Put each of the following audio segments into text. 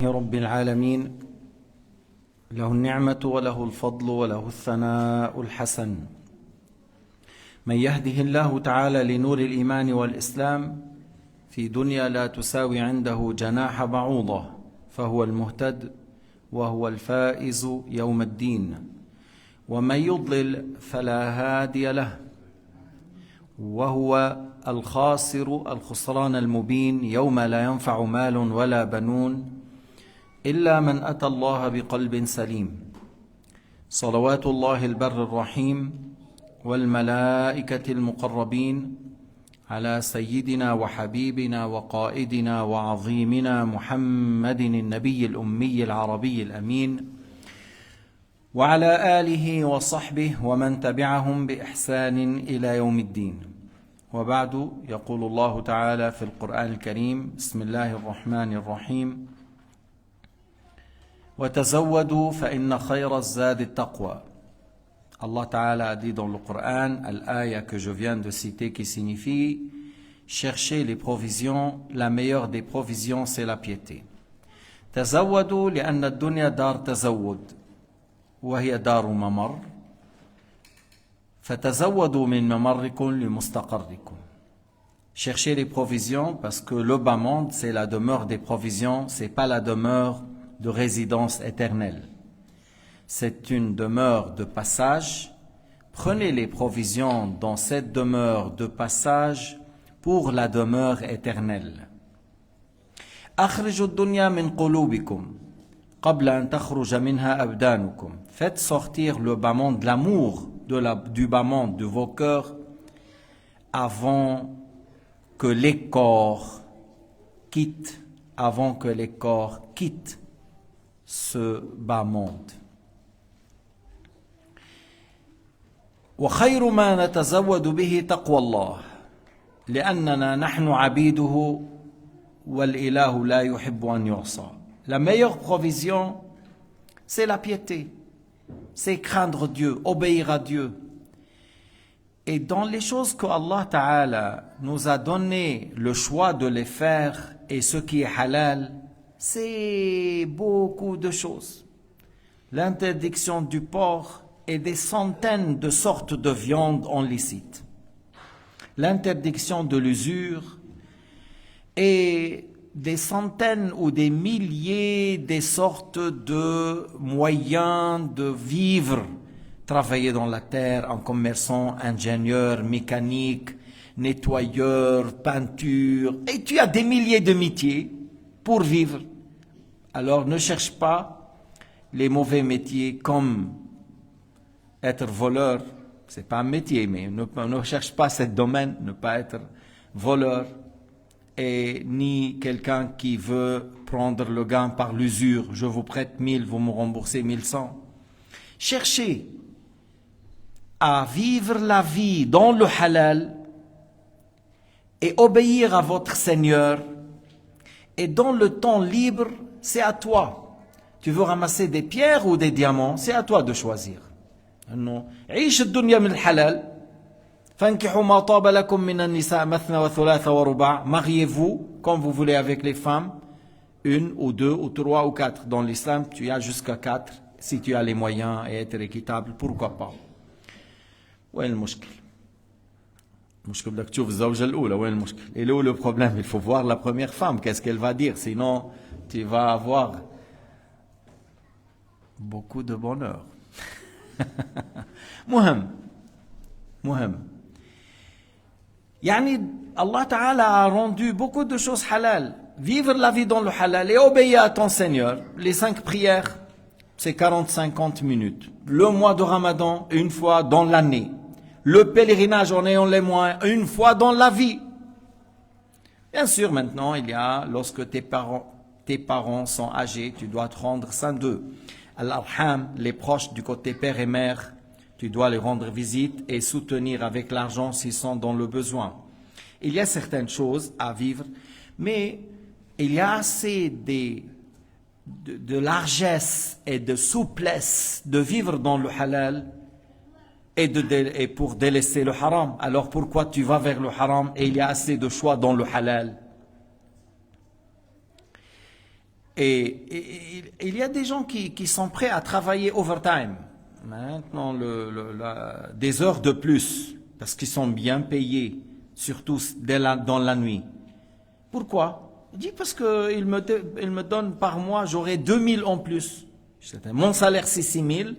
رب العالمين له النعمة وله الفضل وله الثناء الحسن من يهده الله تعالى لنور الإيمان والإسلام في دنيا لا تساوي عنده جناح بعوضة فهو المهتد وهو الفائز يوم الدين ومن يضلل فلا هادي له وهو الخاسر الخسران المبين يوم لا ينفع مال ولا بنون إلا من أتى الله بقلب سليم صلوات الله البر الرحيم والملائكة المقربين على سيدنا وحبيبنا وقائدنا وعظيمنا محمد النبي الأمي العربي الأمين وعلى آله وصحبه ومن تبعهم بإحسان إلى يوم الدين. وبعد، يقول الله تعالى في القرآن الكريم: بسم الله الرحمن الرحيم: وتزودوا فإن خير الزاد التقوى. Allah Ta'ala a dit dans le Coran, l'aya que je viens de citer, qui signifie chercher les provisions, la meilleure des provisions c'est la piété. تزودوا لأن الدنيا دار تزود وهي دار ممر فتزودوا من ممركم لمستقركم. Cherchez les provisions parce que le bas monde c'est la demeure des provisions, c'est pas la demeure de résidence éternelle. C'est une demeure de passage. Prenez les provisions dans cette demeure de passage pour la demeure éternelle. أخرجوا الدنيا من قلوبكم قبل أن تخرج منها أبدانكم. Faites sortir le bas monde, l'amour du bas monde de vos cœurs avant que les corps quittent ce bas monde. وخير ما نتزود به تقوى الله لأننا نحن عبيده والإله لا يحب أن يعصى. La meilleure provision, c'est la piété, c'est craindre Dieu, obéir à Dieu. Et dans les choses que Allah Ta'ala nous a donné le choix de les faire et ce qui est halal, c'est beaucoup de choses. L'interdiction du porc et des centaines de sortes de viande en licite. L'interdiction de l'usure et des centaines ou des milliers des sortes de moyens de vivre, travailler dans la terre en commerçant, ingénieur, mécanique, nettoyeur, peinture, et tu as des milliers de métiers pour vivre. Alors ne cherche pas les mauvais métiers comme être voleur, c'est pas un métier, mais ne cherche pas ce domaine, ne pas être voleur, et ni quelqu'un qui veut prendre le gain par l'usure. Je vous prête 1000, vous me remboursez 1100. Cherchez à vivre la vie dans le halal et obéir à votre Seigneur. Et dans le temps libre, c'est à toi. Tu veux ramasser des pierres ou des diamants, c'est à toi de choisir. عيش الدنيا من الحلال فانكحوا ما طاب لكم من النساء مثنى وثلاث ورباع. Mariez-vous comme vous voulez avec les femmes, une ou deux ou trois ou quatre. Dans l'islam, tu as jusqu'à 4 si tu as les moyens et être équitable, pourquoi pas. وين المشكل؟ المشكل بدك تشوف الزوجة الأولى، وين المشكل؟ Et où le problème? Il faut voir la première femme, qu'est-ce qu'elle va dire, sinon tu vas avoir beaucoup de bonheur. مهم يعني Allah Ta'ala a rendu beaucoup de choses halal. Vivre la vie dans le halal et obéir à ton Seigneur. Les 5 prières, c'est 40-50 minutes. Le mois de Ramadan, une fois dans l'année. Le pèlerinage en ayant les moyens, une fois dans la vie. Bien sûr, maintenant, il y a, lorsque tes parents sont âgés, tu dois te rendre saint d'eux. Al-Arham, les proches du côté père et mère, tu dois les rendre visite et soutenir avec l'argent s'ils sont dans le besoin. Il y a certaines choses à vivre, mais il y a assez de largesse et de souplesse de vivre dans le halal et pour délaisser le haram. Alors pourquoi tu vas vers le haram et il y a assez de choix dans le halal? Et il y a des gens qui sont prêts à travailler overtime, maintenant des heures de plus, parce qu'ils sont bien payés, surtout dans la nuit. Pourquoi? Il dit parce qu'il me donne par mois, j'aurai 2000 en plus. Mon salaire c'est 6000,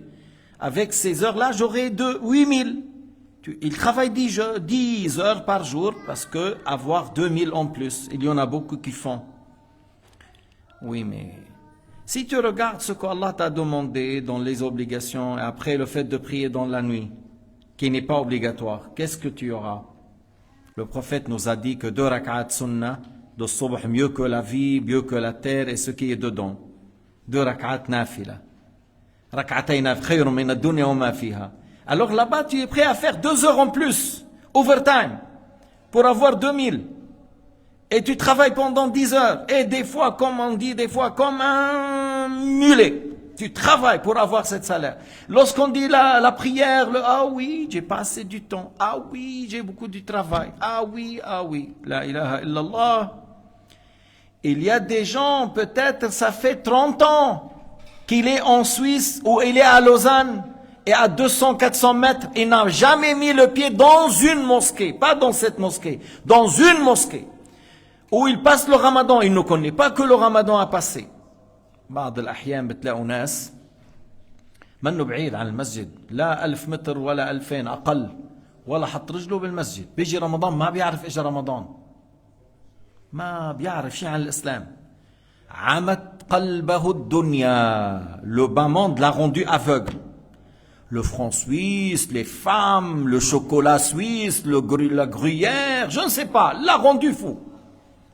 avec ces heures-là j'aurai 8000. Il travaille 10 heures par jour parce que avoir 2000 en plus, il y en a beaucoup qui font. Oui, mais si tu regardes ce qu'Allah t'a demandé dans les obligations et après le fait de prier dans la nuit, qui n'est pas obligatoire, qu'est-ce que tu auras? Le prophète nous a dit que 2 rak'at sunnah de subh, mieux que la vie, mieux que la terre et ce qui est dedans. 2 rak'at nafila. Rak'atayn khayrun min ad-dunya wa ma fiha. Alors là-bas, tu es prêt à faire 2 heures en plus, overtime, pour avoir 2000. Et tu travailles pendant 10 heures. Et des fois, comme on dit, des fois comme un mulet. Tu travailles pour avoir cette salaire. Lorsqu'on dit la prière, ah oui, j'ai pas assez du temps. Ah oui, j'ai beaucoup du travail. Ah oui, ah oui. La ilaha illallah. Il y a des gens, peut-être ça fait 30 ans qu'il est en Suisse ou il est à Lausanne. Et à 200-400 mètres, il n'a jamais mis le pied dans une mosquée. Pas dans cette mosquée. Dans une mosquée. Où il passe le ramadan, il ne connaît pas que le ramadan a passé. بعض الأحيان بتلاقوا ناس منه بعيد عن المسجد لا 1000 متر ولا 2000 أقل ولا حط رجله بالمسجد بيجي رمضان ما بيعرف إجا رمضان ما بيعرف شيء عن الإسلام عمت قلبه الدنيا. Le bas monde l'a rendu aveugle. Le franc suisse, les femmes, le chocolat suisse, la gruyère, je ne sais pas, l'a rendu fou.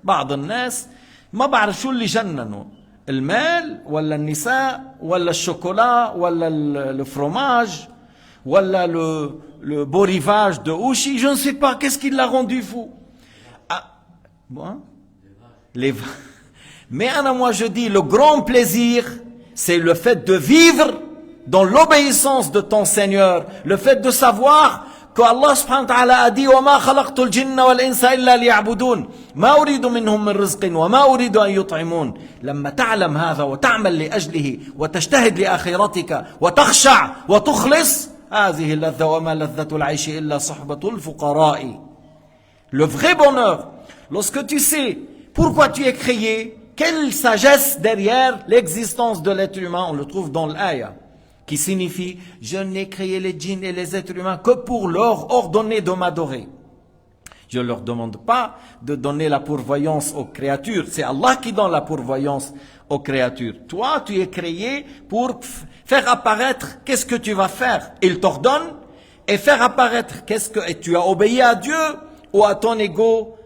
بعض الناس ما بعرف شو اللي جننوا المال ولا النساء ولا الشوكولا ولا الفرomage ولا le beau rivage de Ouchy, je ne sais pas qu'est-ce qui l'a rendu fou. Ah, bon, mais moi je dis le grand plaisir c'est le fait de vivre dans l'obéissance de ton Seigneur, le fait de savoir qu'Allah subhanahu wa ta'ala a dit وَمَا خَلَقْتُ الْجِنَّ وَالْإِنسَ إِلَّا لِيَعْبُدُونَ ما أريد منهم من رزق وما أريد أن يطعمون. لما تعلم هذا وتعمل لأجله وتجتهد لآخرتك وتخشع وتخلص هذه اللذة وما لذة العيش إلا صحبة الفقراء. Le vrai bonheur, lorsque tu sais pourquoi tu es créé, quelle sagesse derrière l'existence de l'être humain, on le trouve dans l'aya, qui signifie « Je n'ai créé les djinns et les êtres humains que pour leur ordonner de m'adorer ». Je ne leur demande pas de donner la pourvoyance aux créatures. C'est Allah qui donne la pourvoyance aux créatures. Toi, tu es créé pour faire apparaître qu'est-ce que tu vas faire. Il t'ordonne et faire apparaître qu'est-ce que... Et tu as obéi à Dieu ou à ton ego.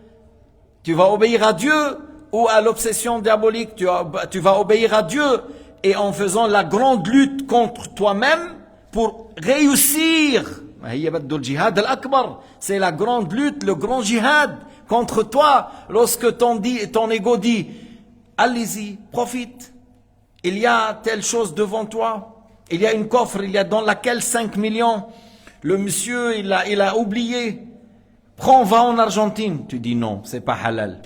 Tu vas obéir à Dieu ou à l'obsession diabolique. Tu vas obéir à Dieu. Et en faisant la grande lutte contre toi-même pour réussir. C'est la grande lutte, le grand jihad contre toi. Lorsque ton ego dit, allez-y, profite. Il y a telle chose devant toi. Il y a une coffre, il y a dans laquelle 5 millions. Le monsieur, il a oublié. Prends, va en Argentine. Tu dis non, c'est pas halal.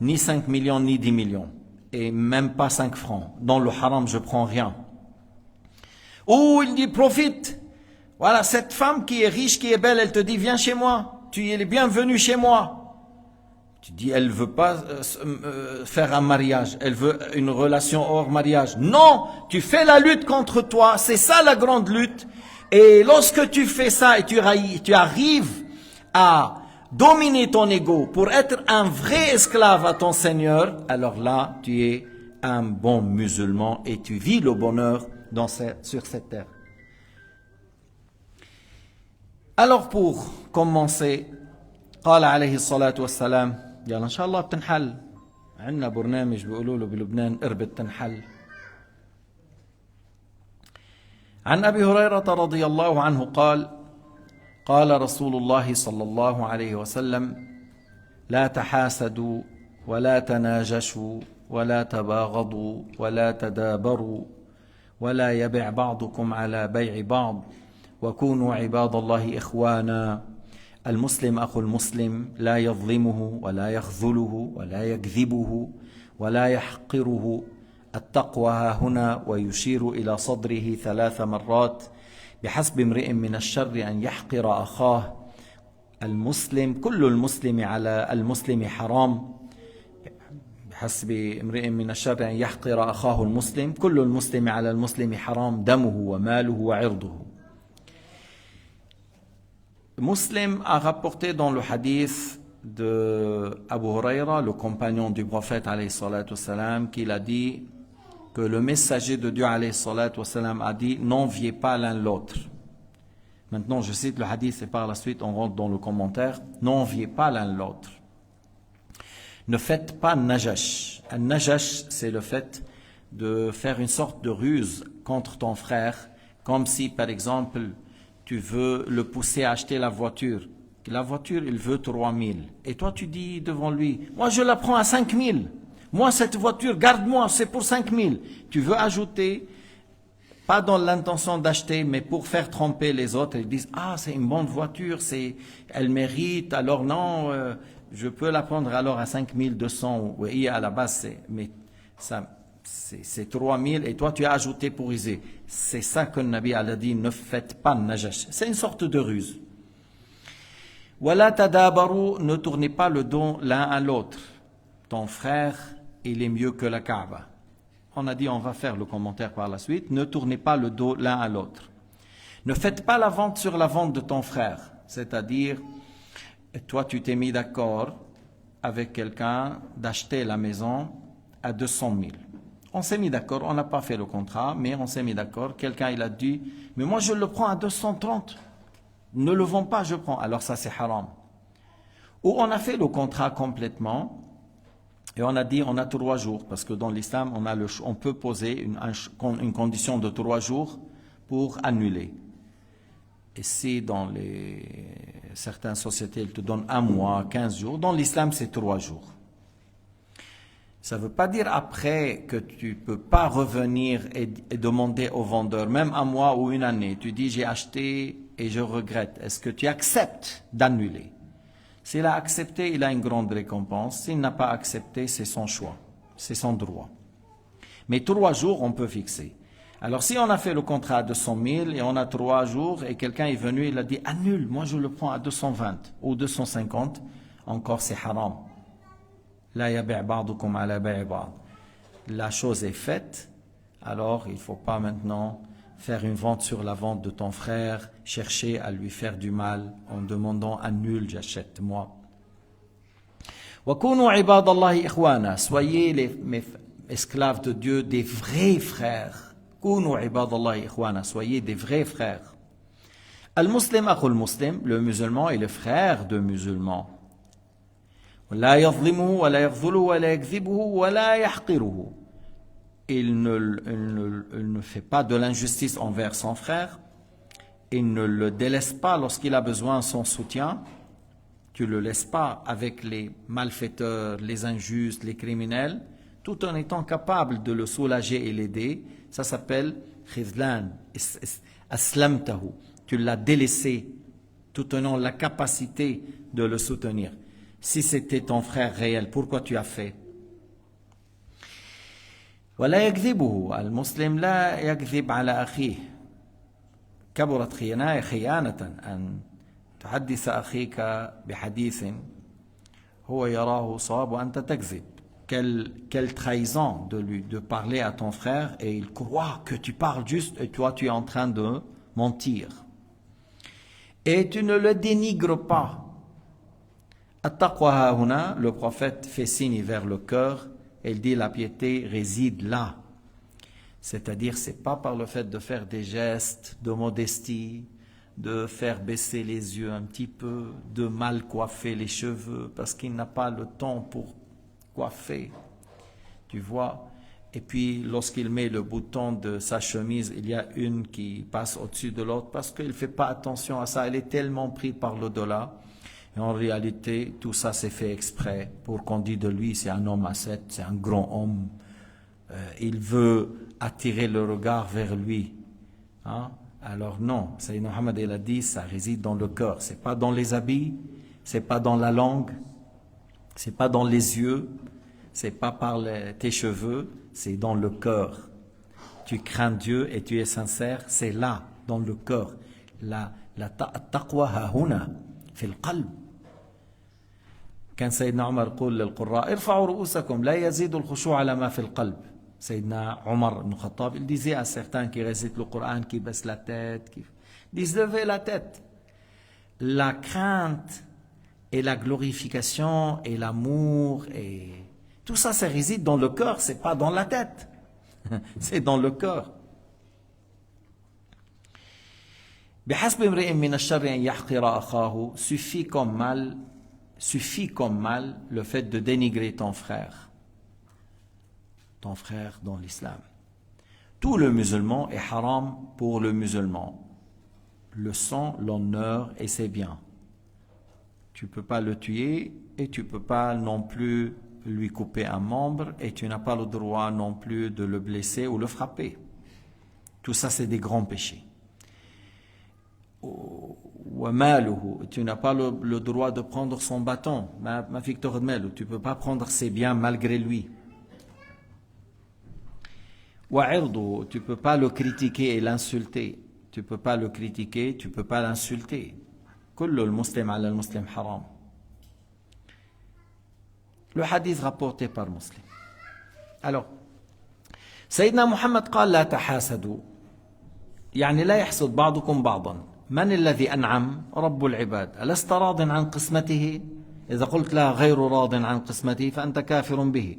Ni 5 millions, ni 10 millions. Et même pas 5 francs. Dans le haram, je prends rien. Ou il dit, profite. Voilà, cette femme qui est riche, qui est belle, elle te dit, viens chez moi. Tu es le bienvenu chez moi. Tu dis, elle veut pas faire un mariage. Elle veut une relation hors mariage. Non, tu fais la lutte contre toi. C'est ça la grande lutte. Et lorsque tu fais ça et tu arrives à dominer ton ego pour être un vrai esclave à ton Seigneur, alors là, tu es un bon musulman et tu vis le bonheur sur cette terre. Alors pour commencer, قال عليه الصلاة والسلام يلا إن شاء الله بتنحل عندنا برنامج بيقولوا له بلبنان قربت تنحل. عن أبي هريرة رضي الله عنه قال قال رسول الله صلى الله عليه وسلم لا تحاسدوا ولا تناجشوا ولا تباغضوا ولا تدابروا ولا يبع بعضكم على بيع بعض وكونوا عباد الله إخوانا المسلم أخو المسلم لا يظلمه ولا يخذله ولا يكذبه ولا يحقره التقوى ها هنا ويشير إلى صدره 3 مرات بحسب امرئ من الشر أن يحقر أخاه المسلم كل المسلم على المسلم حرام بحسب امرئ من الشر أن يحقر أخاه المسلم كل المسلم على المسلم حرام دمه وماله وعرضه. Muslim a rapporté dans le hadith de Abu Huraira, le compagnon du prophète alayhi salatu wassalam, qu'il a dit que le messager de Dieu alayhi salatu wassalam a dit n'enviez pas l'un l'autre. Maintenant je cite le hadith et par la suite on rentre dans le commentaire. N'enviez pas l'un l'autre. Ne faites pas najash. Un najash, c'est le fait de faire une sorte de ruse contre ton frère, comme si par exemple tu veux le pousser à acheter la voiture. La voiture, il veut 3 000. Et toi, tu dis devant lui, moi, je la prends à 5 000. Moi, cette voiture, garde-moi, c'est pour 5 000. Tu veux ajouter, pas dans l'intention d'acheter, mais pour faire tromper les autres. Ils disent, ah, c'est une bonne voiture, elle mérite, alors non, je peux la prendre alors à 5 200. Oui, à la base, mais ça... c'est 3 000 et toi tu as ajouté pour user. C'est ça que le Nabi a dit, ne faites pas najash. C'est une sorte de ruse. Wala tadabaru, ne tournez pas le dos l'un à l'autre. Ton frère, il est mieux que la Kaaba. On a dit, on va faire le commentaire par la suite. Ne tournez pas le dos l'un à l'autre. Ne faites pas la vente sur la vente de ton frère. C'est-à-dire, toi tu t'es mis d'accord avec quelqu'un d'acheter la maison à 200 000. On s'est mis d'accord, on n'a pas fait le contrat, mais on s'est mis d'accord. Quelqu'un, il a dit, mais moi je le prends à 230. Ne le vends pas, je prends. Alors ça, c'est haram. Ou on a fait le contrat complètement et on a dit, on a 3 jours. Parce que dans l'islam, on peut poser une condition de 3 jours pour annuler. Et si dans certaines sociétés, ils te donnent 1 mois, 15 jours, dans l'islam, c'est 3 jours. Ça ne veut pas dire après que tu ne peux pas revenir et demander au vendeur, même 1 mois ou 1 année. Tu dis, j'ai acheté et je regrette. Est-ce que tu acceptes d'annuler? S'il a accepté, il a une grande récompense. S'il n'a pas accepté, c'est son choix. C'est son droit. Mais 3 jours, on peut fixer. Alors si on a fait le contrat à 200 000 et on a 3 jours et quelqu'un est venu, il a dit, annule, moi je le prends à 220 ou 250, encore c'est haram. La chose est faite, alors il ne faut pas maintenant faire une vente sur la vente de ton frère, chercher à lui faire du mal en demandant annule, j'achète moi. Soyez les esclaves de Dieu, des vrais frères. Soyez des vrais frères. Al-Muslim akhul Muslim, le musulman est le frère de musulman. لا يظلمه ولا يخذله ولا يكذبه ولا يحقره. Il ne fait pas de l'injustice envers son frère. Il ne le délaisse pas lorsqu'il a besoin de son soutien. Tu ne le laisses pas avec les malfaiteurs, les injustes, les criminels, tout en étant capable de le soulager et l'aider. Ça s'appelle khizlan, aslamtahu. Tu l'as délaissé tout en ayant la capacité de le soutenir. Si c'était ton frère réel, pourquoi tu as fait? ولا يكذبه. المسلم لا يكذب على أخيه. كبرت خيانة أن تحدث أخيك بحديث هو يراه صواب وأنت تكذب. Quelle trahison de parler à ton frère et il croit que tu parles juste et toi tu es en train de mentir. Et tu ne le dénigres pas. At-taqwa huna, le prophète fait signe vers le cœur et il dit la piété réside là. C'est-à-dire, c'est pas par le fait de faire des gestes de modestie, de faire baisser les yeux un petit peu, de mal coiffer les cheveux parce qu'il n'a pas le temps pour coiffer. Tu vois? Et puis, lorsqu'il met le bouton de sa chemise, il y a une qui passe au-dessus de l'autre parce qu'il ne fait pas attention à ça. Il est tellement pris par l'au-delà. Et en réalité, tout ça c'est fait exprès pour qu'on dise de lui, c'est un homme ascète, c'est un grand homme. Il veut attirer le regard vers lui. Hein? Alors non, Sayyid Muhammad il a dit, ça réside dans le cœur. C'est pas dans les habits, c'est pas dans la langue, c'est pas dans les yeux, c'est pas par tes cheveux, c'est dans le cœur. Tu crains Dieu et tu es sincère, c'est là, dans le cœur. La taqwa hahuna, في القلب. كان سيدنا عمر يقول للقراء ارفعوا رؤوسكم لا يزيد الخشوع على ما في القلب. Sayyidina Omar ibn Khattab, il disait à certains qui récitent le Coran, qui baissent la tête, qui disent levez la tête. La crainte et la glorification et l'amour et tout ça, ça réside dans le cœur, c'est pas dans la tête. C'est dans le cœur. بحسب امرئ من الشر أن يحقر أخاه, suffit comme mal le fait de dénigrer ton frère dans l'islam. Tout le musulman est haram pour le musulman. Le sang, l'honneur et ses biens. Tu ne peux pas le tuer et tu ne peux pas non plus lui couper un membre et tu n'as pas le droit non plus de le blesser ou le frapper. Tout ça, c'est des grands péchés. Tu n'as pas le droit de prendre son bâton. Tu ne peux pas prendre ses biens malgré lui. Tu ne peux pas le critiquer et l'insulter. Tu ne peux pas le critiquer, tu ne peux pas l'insulter. كل المسلم على المسلم حرام. Le hadith rapporté par Muslim. Alors, سيدنا محمد قال لا تحاسدوا, يعني لا يحسد بعضكم بعضا. من الذي أنعم؟ رب العباد. ألست راض عن قسمته؟ إذا قلت لا غير راض عن قسمته فأنت كافر به.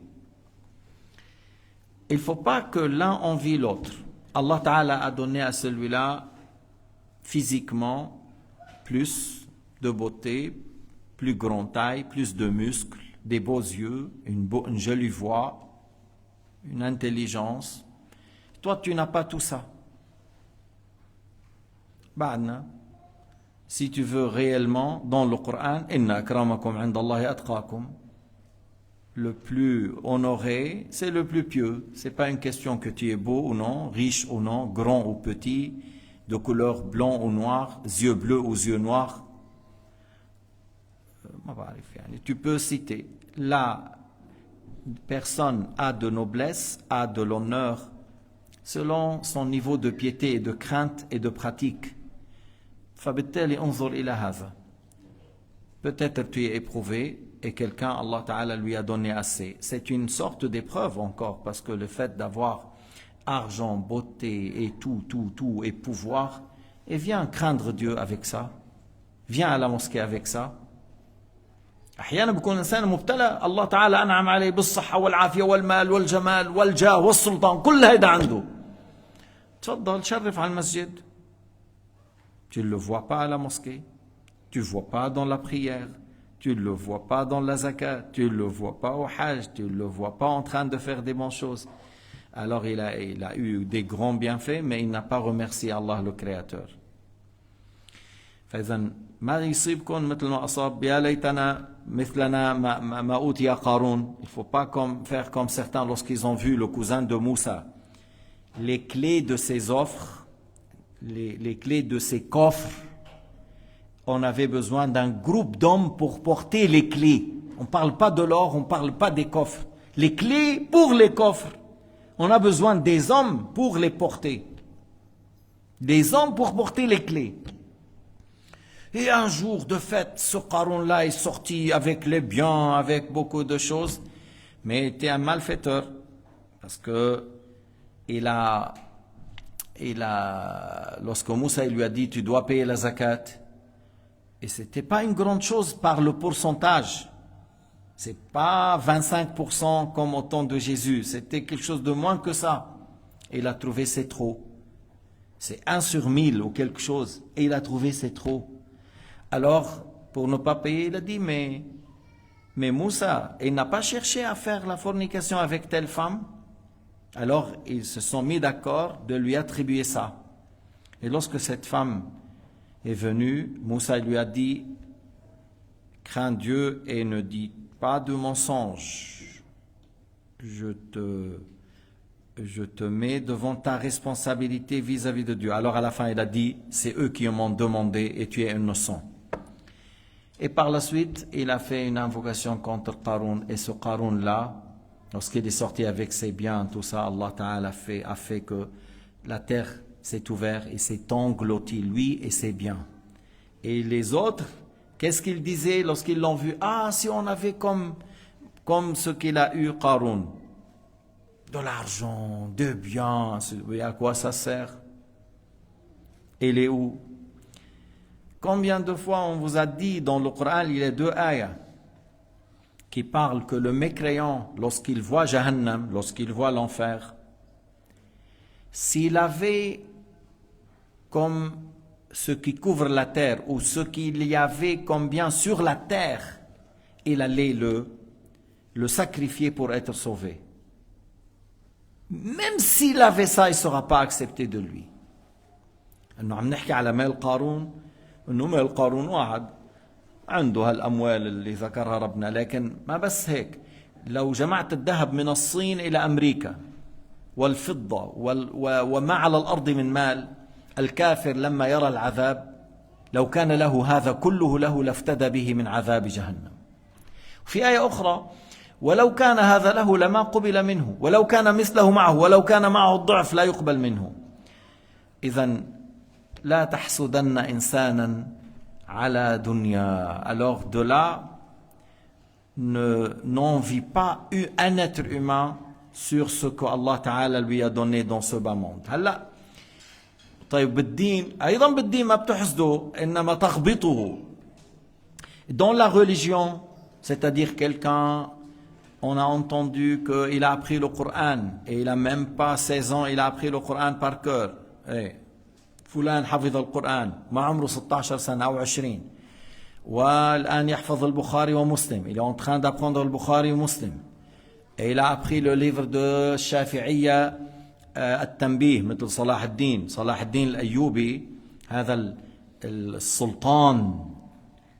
Il ne faut pas que l'un envie l'autre. Allah Ta'ala a donné à celui-là physiquement plus de beauté, plus grande taille, plus de muscles, des beaux yeux, une jolie voix, une intelligence. Toi, tu n'as pas tout ça. Si tu veux réellement, dans le Coran, Inna akramakum indallahi atqakum, le plus honoré, c'est le plus pieux. Ce n'est pas une question que tu es beau ou non, riche ou non, grand ou petit, de couleur blanc ou noir, yeux bleus ou yeux noirs. Tu peux citer. La personne a de noblesse, a de l'honneur, selon son niveau de piété et de crainte et de pratique. Peut-être tu es éprouvé et quelqu'un, Allah Ta'ala, lui a donné assez. C'est une sorte d'épreuve encore, parce que le fait d'avoir argent, beauté et tout, et pouvoir, et viens craindre Dieu avec ça. Viens à la mosquée avec ça. أحيانا بيكون الإنسان مبتلى الله تعالى أنعم عليه بالصحة والعافية والمال والجمال والجاه والسلطان كل هيدا عنده. تفضل شرف على المسجد. Tu ne le vois pas à la mosquée. Tu ne le vois pas dans la prière. Tu ne le vois pas dans la zakat. Tu ne le vois pas au hajj. Tu ne le vois pas en train de faire des bonnes choses. Alors il a eu des grands bienfaits, mais il n'a pas remercié Allah le Créateur. فإذا ما يصيبكم مثل ما أصاب يا ليتنا مثلنا ما أوتي قارون. Il ne faut pas faire comme certains lorsqu'ils ont vu le cousin de Moussa. Les clés de ses offres, les clés de ses coffres, on avait besoin d'un groupe d'hommes pour porter les clés. On ne parle pas de l'or, on ne parle pas des coffres. Les clés pour les coffres. On a besoin des hommes pour les porter. Des hommes pour porter les clés. Et un jour de fête, ce Qarun-là est sorti avec les biens, avec beaucoup de choses, mais il était un malfaiteur, parce que lorsque Moussa lui a dit, tu dois payer la zakat, et c'était pas une grande chose par le pourcentage, c'est pas 25% comme au temps de Jésus, c'était quelque chose de moins que ça, et il a trouvé c'est trop, c'est 1 sur 1000 ou quelque chose, et il a trouvé c'est trop. Alors, pour ne pas payer, il a dit, mais Moussa, il n'a pas cherché à faire la fornication avec telle femme. Alors, ils se sont mis d'accord de lui attribuer ça. Et lorsque cette femme est venue, Moussa lui a dit, crains Dieu et ne dis pas de mensonge. Je te mets devant ta responsabilité vis-à-vis de Dieu. Alors à la fin, il a dit, c'est eux qui m'ont demandé et tu es innocent. Et par la suite, il a fait une invocation contre Qarun. Et ce Qarun-là, lorsqu'il est sorti avec ses biens, tout ça, Allah Ta'ala a fait que la terre s'est ouverte et s'est englouti, lui et ses biens. Et les autres, qu'est-ce qu'ils disaient lorsqu'ils l'ont vu? Ah, si on avait comme ce qu'il a eu Qarun, de l'argent, de biens, à quoi ça sert? Il est où? Combien de fois on vous a dit dans le Coran, il y a 2 ayats qui parlent que le mécréant, lorsqu'il voit Jahannam, lorsqu'il voit l'enfer, s'il avait comme ce qui couvre la terre, ou ce qu'il y avait comme bien sur la terre, il allait le sacrifier pour être sauvé. Même s'il avait ça, il ne sera pas accepté de lui. إنه عم نحكي على مال قارون إنه مال قارون واحد عنده هالأموال اللي ذكرها ربنا لكن ما بس هيك لو جمعت الذهب من الصين إلى أمريكا والفضة وما على الأرض من مال الكافر لما يرى العذاب لو كان له هذا كله له لافتدى به من عذاب جهنم. في آية أخرى ولو كان هذا له لما قبل منه ولو كان مثله معه ولو كان معه الضعف لا يقبل منه. إذن لا تحسدن إنسانا على دنيا. Alors de là, n'envie pas un être humain sur ce que Allah Ta'ala lui a donné dans ce bas monde. هلا طيب بالدين أيضا بالدين ما بتحسده إنما تغبطه. Dans la religion, c'est-à-dire quelqu'un, on a entendu qu'il a appris le Coran et il a même pas 16 ans, il a appris le Coran par cœur. فلان حفظ القرآن ما عمره 16 سنة أو 20 والآن يحفظ البخاري ومسلم. Il est en train d'apprendre le Bukhari et Muslim. Et il a appris le livre de Shafi'iyya التنبيه مثل صلاح الدين الأيوبي. هذا السلطان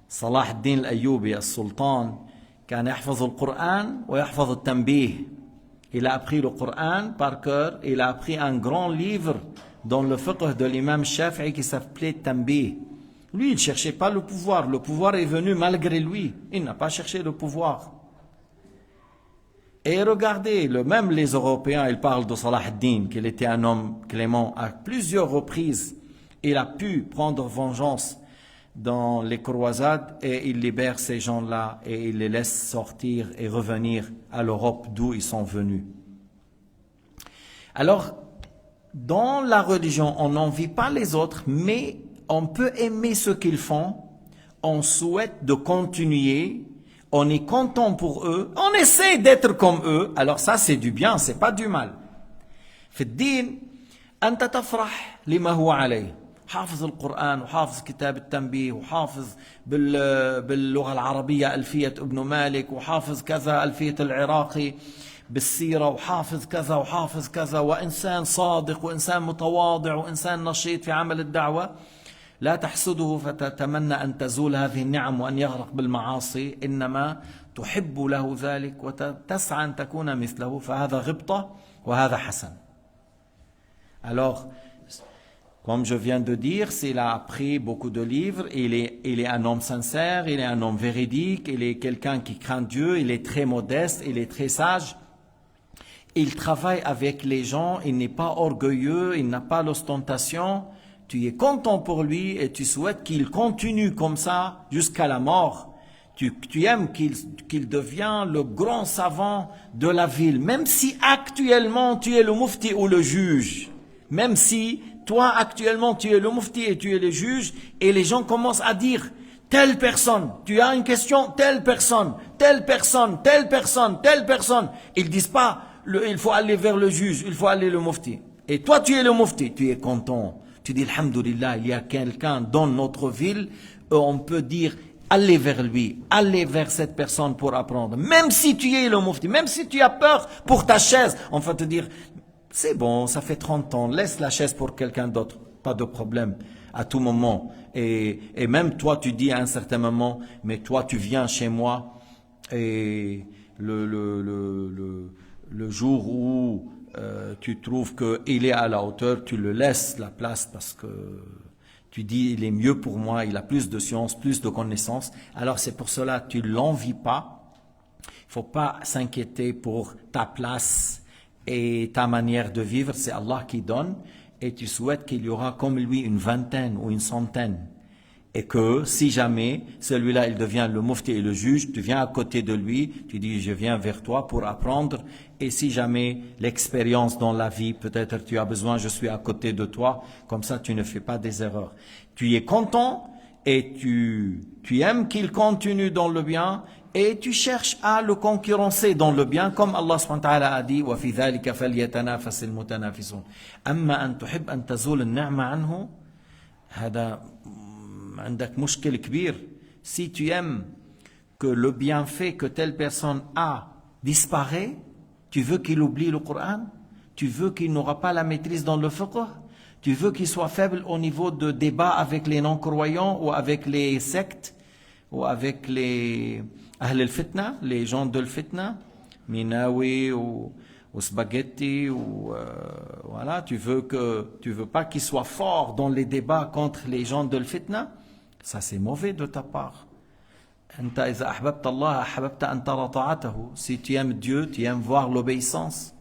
صلاح الدين الأيوبي السلطان كان يحفظ القرآن ويحفظ التنبيه. Il a appris le Coran par cœur. Il a appris un grand livre dans le fiqh de l'imam Shafi'i qui s'appelait Tanbih. Lui, il ne cherchait pas le pouvoir. Le pouvoir est venu malgré lui. Il n'a pas cherché le pouvoir. Et regardez, même les Européens, ils parlent de Salah ad-Din, qu'il était un homme clément à plusieurs reprises. Il a pu prendre vengeance dans les croisades et il libère ces gens-là et il les laisse sortir et revenir à l'Europe d'où ils sont venus. Alors, dans la religion, on n'envie pas les autres, mais on peut aimer ce qu'ils font, on souhaite de continuer, on est content pour eux, on essaie d'être comme eux, alors ça c'est du bien, c'est pas du mal. في الدين أنت تفرح لما هو عليه. حافظ القرآن وحافظ كتاب التنبيه وحافظ باللغة العربية ألفية ابن مالك وحافظ كذا ألفية العراقي بالسيرة وحافظ كذا وحافظ كذا وإنسان صادق وإنسان متواضع وإنسان نشيط في عمل الدعوة. لا تحسده فتتمنى أن تزول هذه النعم وأن يغرق بالمعاصي إنما تحب له ذلك وتسعى أن تكون مثله فهذا غبطة وهذا حسن. Alors, comme je viens de dire, s'il a appris beaucoup de livres, il est un homme sincère, il est un homme véridique, il est quelqu'un qui craint Dieu, il est très modeste, il est très sage. Il travaille avec les gens, il n'est pas orgueilleux, il n'a pas l'ostentation. Tu es content pour lui et tu souhaites qu'il continue comme ça jusqu'à la mort. Tu aimes qu'il devienne le grand savant de la ville, même si actuellement tu es le mufti ou le juge. Même si toi actuellement tu es le mufti et tu es le juge et les gens commencent à dire telle personne, tu as une question, telle personne, telle personne, telle personne, telle personne. Ils disent pas il faut aller vers le juge, il faut aller le mufti. Et toi tu es le mufti, tu es content. Tu dis alhamdoulilah, il y a quelqu'un dans notre ville, on peut dire allez vers lui, allez vers cette personne pour apprendre. Même si tu es le mufti, même si tu as peur pour ta chaise, on va te dire c'est bon, ça fait 30 ans, laisse la chaise pour quelqu'un d'autre, pas de problème, à tout moment. Et même toi, tu dis à un certain moment, mais toi, tu viens chez moi, et le jour où tu trouves qu'il est à la hauteur, tu le laisses la place parce que tu dis, il est mieux pour moi, il a plus de science, plus de connaissances. Alors c'est pour cela, tu ne l'envies pas. faut pas s'inquiéter pour ta place et ta manière de vivre, c'est Allah qui donne, et tu souhaites qu'il y aura comme lui une vingtaine ou une centaine. Et que si jamais celui-là il devient le mufti et le juge, tu viens à côté de lui, tu dis je viens vers toi pour apprendre, et si jamais l'expérience dans la vie, peut-être tu as besoin, je suis à côté de toi, comme ça tu ne fais pas des erreurs. Tu es content et tu aimes qu'il continue dans le bien, et tu cherches à le concurrencer dans le bien, comme Allah subhanahu wa ta'ala a dit وَفِي ذَلِكَ فَلْيَتَنَافَسِ الْمُتَنَافِسُونَ أَمَّا أَن تُحِبْ أَن تَزُولَ النِّعْمَةَ عَنْهُ هذا عندك مشكل كبير. Si tu aimes que le bienfait que telle personne a disparaît, tu veux qu'il oublie le Coran, tu veux qu'il n'aura pas la maîtrise dans le fiqh, tu veux qu'il soit faible au niveau de débat avec les non-croyants ou avec les sectes ou avec les Ahl al-Fitna, les gens de l'Fitna, Minawi ou spaghetti ou voilà, tu veux pas qu'il soit fort dans les débats contre les gens de l'Fitna. Ça c'est mauvais de ta part. Si tu aimes Dieu, tu aimes voir l'obéissance.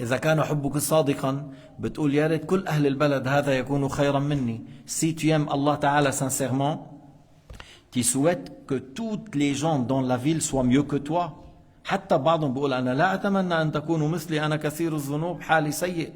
إذا كان حبك صادقا بتقول يا ريت كل أهل البلد هذا يكونوا خيرا مني. Si tu aimes Allah Ta'ala sincèrement, tu souhaites que toutes les gens dans la ville soient mieux que toi. حتى بعضهم بيقول أنا لا أتمنى أن تكونوا مثلي أنا كثير الذنوب حالي سيء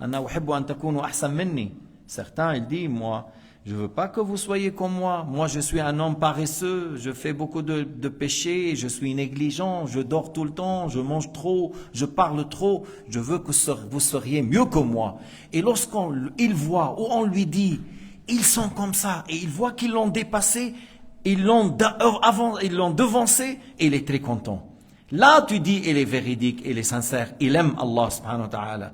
أنا أحب أن تكونوا أحسن مني. Certains ils disent moi je veux pas que vous soyez comme moi je suis un homme paresseux, je fais beaucoup de péchés, je suis négligent, je dors tout le temps, je mange trop, je parle trop, je veux que vous seriez mieux que moi. Et lorsqu'il voit ou on lui dit ils sont comme ça et il voit qu'ils l'ont dépassé, ils l'ont devancé, et il est très content. Là tu dis il est véridique, il est sincère, il aime Allah subhanahu wa ta'ala.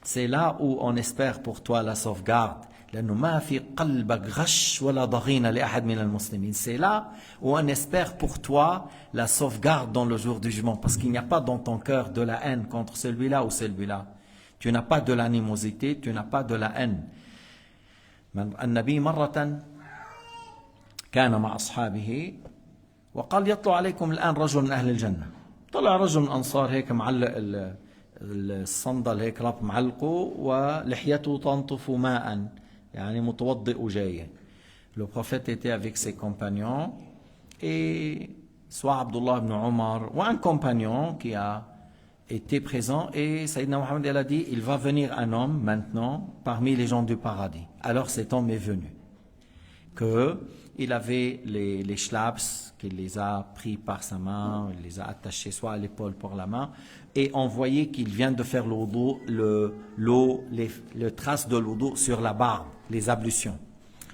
C'est là où on espère pour toi la sauvegarde. لأنه ما في قلبك غش ولا ضغينة لأحد من المسلمين. C'est là où on espère pour toi la sauvegarde dans le jour du jugement, parce qu'il n'y a pas dans ton cœur de la haine contre celui-là ou celui-là. Tu n'as pas de l'animosité, tu n'as pas de la haine. النبي مرة كان مع أصحابه وقال يطلع عليكم الآن رجل من أهل الجنة. طلع رجل من أنصار هيك معلق الصندل هيك راب معلقه ولحيته تنطف ماء يعني متوضئ جاي. Le prophète était avec ses compagnons et soit Abdullah ibn Omar ou un compagnon qui a été présent, et Sayyidina Mohammed a dit il va venir un homme maintenant parmi les gens du paradis. Alors cet homme est venu, qu'il avait les shlaps, qu'il les a pris par sa main, il les a attachés soit à l'épaule pour la main, et on voyait qu'il vient de faire le trace de l'oudou sur la barbe, les ablutions.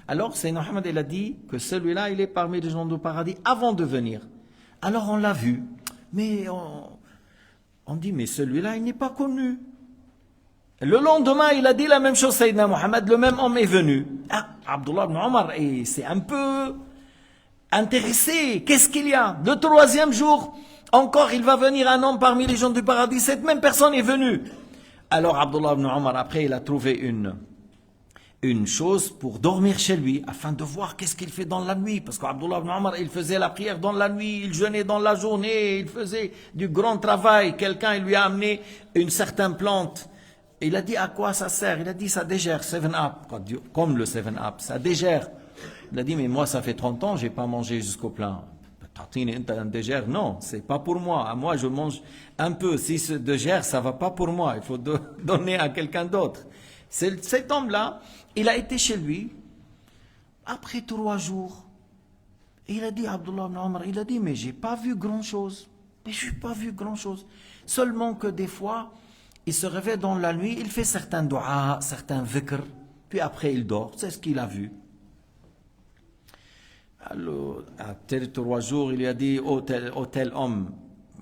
Alors Sayyidina Mohammed il a dit que celui-là il est parmi les gens du paradis avant de venir. Alors on l'a vu, mais on dit mais celui-là il n'est pas connu. Le lendemain, il a dit la même chose, Sayyidina Mohammed, le même homme est venu. Ah, Abdullah ibn Omar, et c'est un peu intéressé. Qu'est-ce qu'il y a? Le troisième jour, encore, il va venir un homme parmi les gens du paradis. Cette même personne est venue. Alors, Abdullah ibn Omar, après, il a trouvé une chose pour dormir chez lui, afin de voir qu'est-ce qu'il fait dans la nuit. Parce qu'Abdullah ibn Omar, il faisait la prière dans la nuit, il jeûnait dans la journée, il faisait du grand travail. Quelqu'un, il lui a amené une certaine plante. Il a dit à quoi ça sert? Il a dit ça dégère 7-Up, comme le 7-Up, ça dégère. Il a dit mais moi ça fait 30 ans, j'ai pas mangé jusqu'au plein. Un dégère, non, c'est pas pour moi. Moi je mange un peu. Si ce dégère, ça va pas pour moi. Il faut donner à quelqu'un d'autre. Cet homme-là, il a été chez lui après 3 jours. Il a dit Abdullah ibn Omar, il a dit mais j'ai pas vu grand-chose. Mais j'ai pas vu grand-chose. Seulement que des fois il se réveille dans la nuit, il fait certains doigts, certains vikr, puis après il dort. C'est ce qu'il a vu. Alors, après 3 jours, il lui a dit oh tel homme,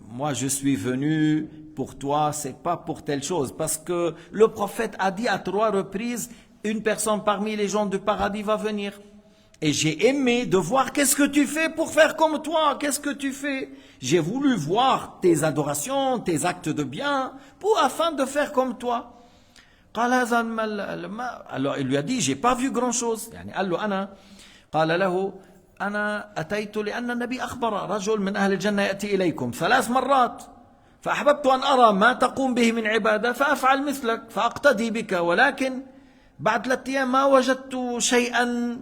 moi je suis venu pour toi, c'est pas pour telle chose. Parce que le prophète a dit à 3 reprises, une personne parmi les gens du paradis va venir. Et j'ai aimé de voir qu'est-ce que tu fais pour faire comme toi, qu'est-ce que tu fais. J'ai voulu voir tes adorations, tes actes de bien, afin de faire comme toi. Alors il lui a dit, j'ai pas vu grand chose. قال له أنا قال له أنا أتيت لأن النبي أخبر رجل من أهل الجنة يأتي إليكم 3 مرات فأحببت أن أرى ما تقوم به من عبادة فأفعل مثلك فأقتدي بك ولكن بعد 3 أيام ما وجدت شيئا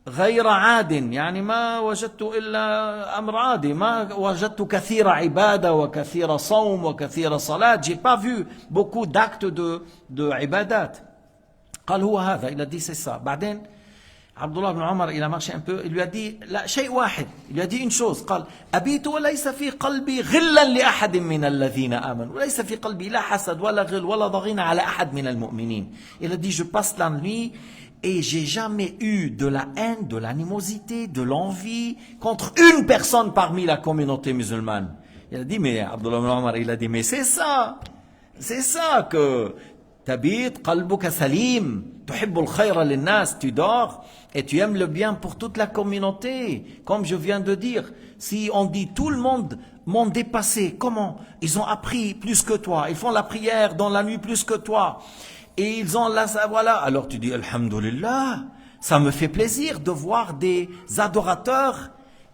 غير عاد يعني ما وجدت إلا أمر عادي ما وجدت كثير عبادة وكثير صوم وكثير صلاة j'ai pas vu beaucoup d'actes de عبادات قال هو هذا il a dit c'est ça بعدين Abdullah ibn Omar, il a marché un peu, il lui a dit, لا شيء واحد, il lui a dit une chose, قال, أبيت وليس في قلبي غلا لأحد من الذين آمنوا, وليس في قلبي لا حسد ولا غل ولا ضغينة على أحد من المؤمنين. Il a dit, je passe la nuit et j'ai jamais eu de la haine, de l'animosité, de l'envie contre une personne parmi la communauté musulmane. Il a dit, mais Abdullah ibn Omar, il a dit, mais c'est ça que تبيت قلبك سليم تحب الخير للناس tu dors et tu aimes le bien pour toute la communauté comme je viens de dire si on dit tout le monde m'ont dépassé comment ils ont appris plus que toi ils font la prière dans la nuit plus que toi et ils ont la voilà alors tu dis alhamdulillah ça me fait plaisir de voir des adorateurs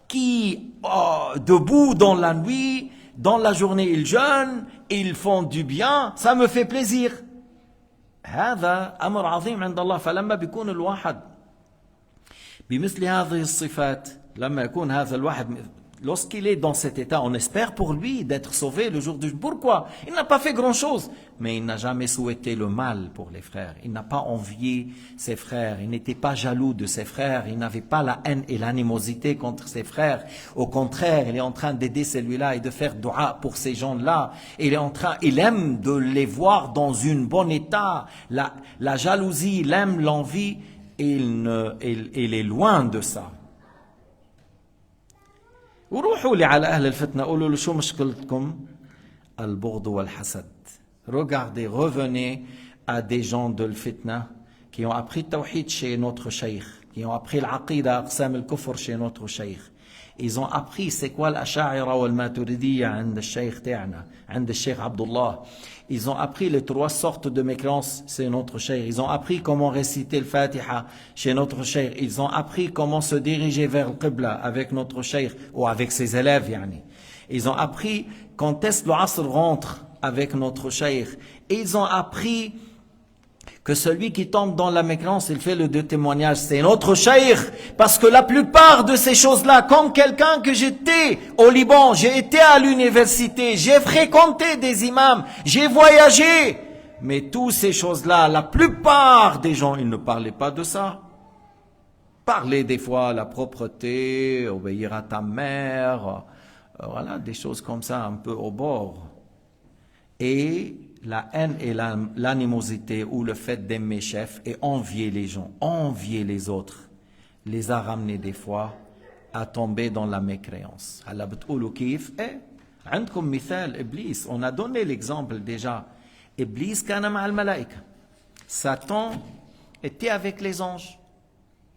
qui debout dans la nuit dans la journée ils jeûnent ils font du bien ça me fait plaisir هذا أمر عظيم عند الله فلما بيكون الواحد بمثل هذه الصفات لما يكون هذا الواحد lorsqu'il est dans cet état on espère pour lui d'être sauvé le jour du pourquoi il n'a pas fait grand chose mais il n'a jamais souhaité le mal pour les frères il n'a pas envié ses frères il n'était pas jaloux de ses frères il n'avait pas la haine et l'animosité contre ses frères au contraire il est en train d'aider celui-là et de faire dua pour ces gens-là il aime de les voir dans un bon état la jalousie il aime l'envie il est loin de ça. وروحوا لي على أهل الفتنة قولوا له شو مشكلتكم البغض والحسد regardez revenez à des gens de l'fitna qui ont appris le tawhid chez notre cheikh qui ont appris l'aqida aqsam al-kufr chez notre cheikh ils ont appris c'est quoi l'asha'ira wal maturidiyya عند الشيخ تاعنا عند الشيخ عبد الله ils ont appris les 3 sortes de mécréances chez notre cheikh ils ont appris comment réciter le Fatiha chez notre cheikh ils ont appris comment se diriger vers le Qibla avec notre cheikh ou avec ses élèves yani ils ont appris quand est-ce que le Asr rentre avec notre cheikh et ils ont appris que celui qui tombe dans la mécréance, il fait le 2 témoignages, c'est notre cheikh, parce que la plupart de ces choses-là, comme quelqu'un que j'étais au Liban, j'ai été à l'université, j'ai fréquenté des imams, j'ai voyagé, mais toutes ces choses-là, la plupart des gens, ils ne parlaient pas de ça. Parler des fois la propreté, obéir à ta mère, voilà, des choses comme ça, un peu au bord. Et la haine et l'animosité ou le fait d'aimer chef et envier les gens, envier les autres, les a ramenés des fois à tomber dans la mécréance. On a donné l'exemple déjà. Iblis kana ma'al malaïka. Satan était avec les anges.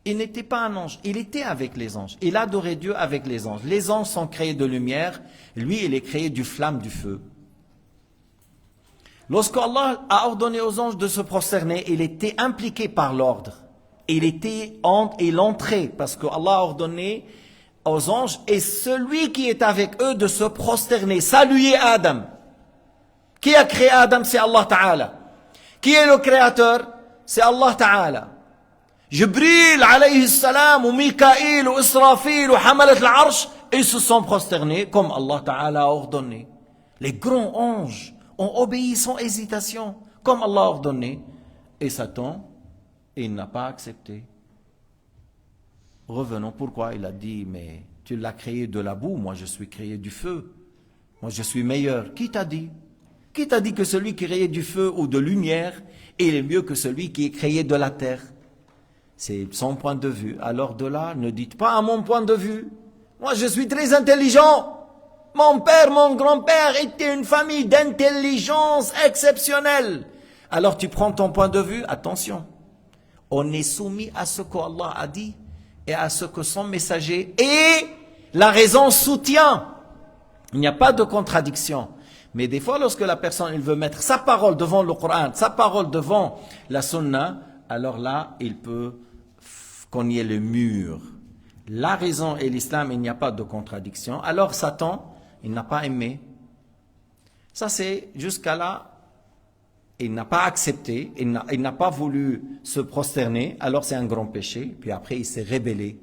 Il n'était pas un ange, il était avec les anges. Il adorait Dieu avec les anges. Les anges sont créés de lumière, lui il est créé du flamme du feu. Lorsque Allah a ordonné aux anges de se prosterner, il était impliqué par l'ordre. Il entrait parce que Allah a ordonné aux anges et celui qui est avec eux de se prosterner, saluer Adam. Qui a créé Adam? C'est Allah Ta'ala. Qui est le créateur? C'est Allah Ta'ala. Jibril alayhi salam ou Mikaïl ou Israfil ou Hamalat al-Arsh, ils se sont prosternés comme Allah Ta'ala a ordonné. Les grands anges ont obéi sans hésitation, comme Allah a ordonné. Et Satan, il n'a pas accepté. Revenons, pourquoi il a dit, mais tu l'as créé de la boue, moi je suis créé du feu. Moi je suis meilleur. Qui t'a dit? Qui t'a dit que celui qui est créé du feu ou de lumière, il est mieux que celui qui est créé de la terre? C'est son point de vue. Alors de là, ne dites pas à mon point de vue. Moi je suis très intelligent. Mon père, mon grand-père était une famille d'intelligence exceptionnelle. Alors tu prends ton point de vue, attention. On est soumis à ce qu'Allah a dit et à ce que son messager et la raison soutient. Il n'y a pas de contradiction. Mais des fois, lorsque la personne il veut mettre sa parole devant le Coran, sa parole devant la Sunna, alors là, il peut cogner le mur. la raison et l'islam, il n'y a pas de contradiction. Alors Satan, il n'a pas aimé. Ça c'est jusqu'à là, il n'a pas accepté, il n'a pas voulu se prosterner, alors c'est un grand péché, puis après il s'est rébellé.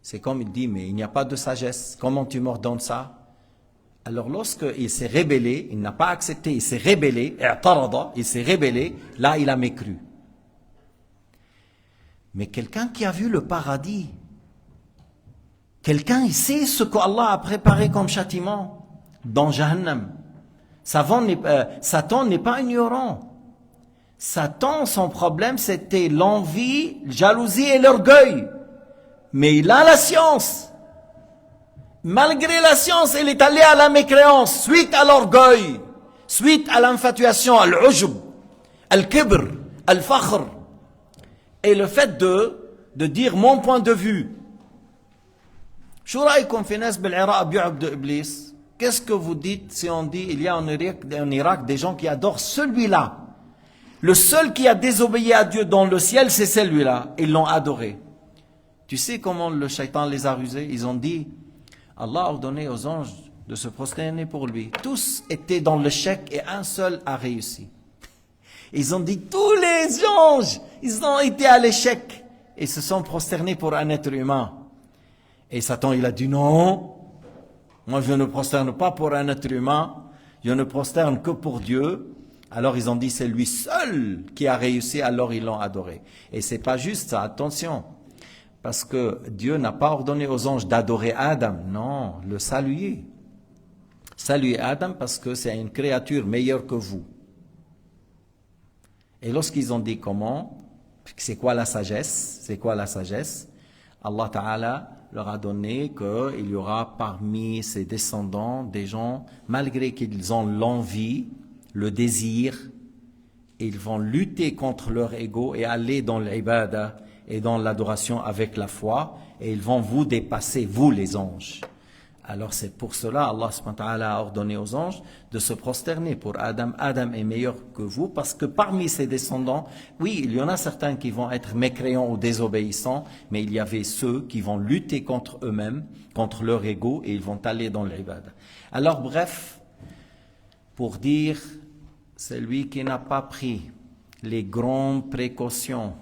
C'est comme il dit, mais il n'y a pas de sagesse, comment tu m'ordonnes ça? Alors lorsqu'il s'est rébellé, il n'a pas accepté, il s'est rébellé, il s'est rébellé, là il a mécru. Mais quelqu'un qui a vu le paradis, quelqu'un il sait ce qu'Allah a préparé comme châtiment dans Jahannam. Satan n'est pas ignorant. Satan, son problème c'était l'envie, la jalousie et l'orgueil. Mais il a la science. Malgré la science, il est allé à la mécréance, suite à l'orgueil, suite à l'infatuation, al-ujub, al-kibr, al-fakhr. Et le fait de dire mon point de vue. Qu'est-ce que vous dites si on dit il y a en Irak des gens qui adorent celui-là? Le seul qui a désobéi à Dieu dans le ciel, c'est celui-là. Ils l'ont adoré. Tu sais comment le shaitan les a rusés? Ils ont dit, Allah a ordonné aux anges de se prosterner pour lui. Tous étaient dans l'échec et un seul a réussi. Ils ont dit, tous les anges, ils ont été à l'échec et se sont prosternés pour un être humain. Et Satan, il a dit non, moi je ne prosterne pas pour un être humain, je ne prosterne que pour Dieu. Alors ils ont dit, c'est lui seul qui a réussi, alors ils l'ont adoré. Et c'est pas juste ça, attention. Parce que Dieu n'a pas ordonné aux anges d'adorer Adam, non, le saluer. Saluer Adam parce que c'est une créature meilleure que vous. Et lorsqu'ils ont dit comment, c'est quoi la sagesse? C'est quoi la sagesse? Allah Ta'ala leur a donné qu'il y aura parmi ses descendants des gens, malgré qu'ils ont l'envie, le désir, ils vont lutter contre leur ego et aller dans l'ibada et dans l'adoration avec la foi, et ils vont vous dépasser, vous les anges. Alors c'est pour cela Allah subhanahu wa ta'ala a ordonné aux anges de se prosterner pour Adam. Adam est meilleur que vous parce que parmi ses descendants, oui, il y en a certains qui vont être mécréants ou désobéissants, mais il y avait ceux qui vont lutter contre eux-mêmes, contre leur ego, et ils vont aller dans l'ibad. Alors bref, pour dire, celui qui n'a pas pris les grandes précautions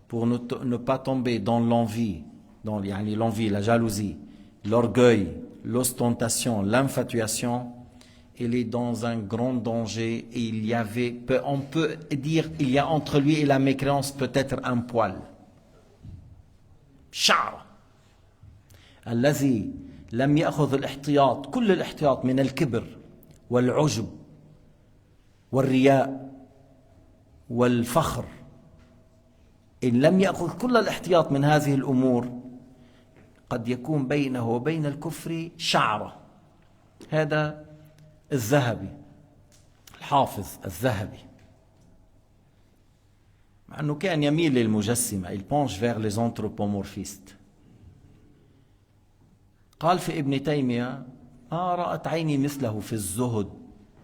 pour ne pas tomber dans l'envie, l'envie, la jalousie, l'orgueil, l'ostentation, l'infatuation, il est dans un grand danger et on peut dire, il y a entre lui et la mécréance peut-être un poil. شعر الذي لم يأخذ الاحتياط كل الاحتياط من الكبر والعجب والرياء والفخر إن لم يأخذ كل الاحتياط من هذه الأمور قد يكون بينه وبين الكفر شعرة. هذا الذهبي الحافظ الذهبي مع أنه كان يميل للمجسمة il penche vers les anthropomorphistes. قال في ابن تيمية ما رأت عيني مثله في الزهد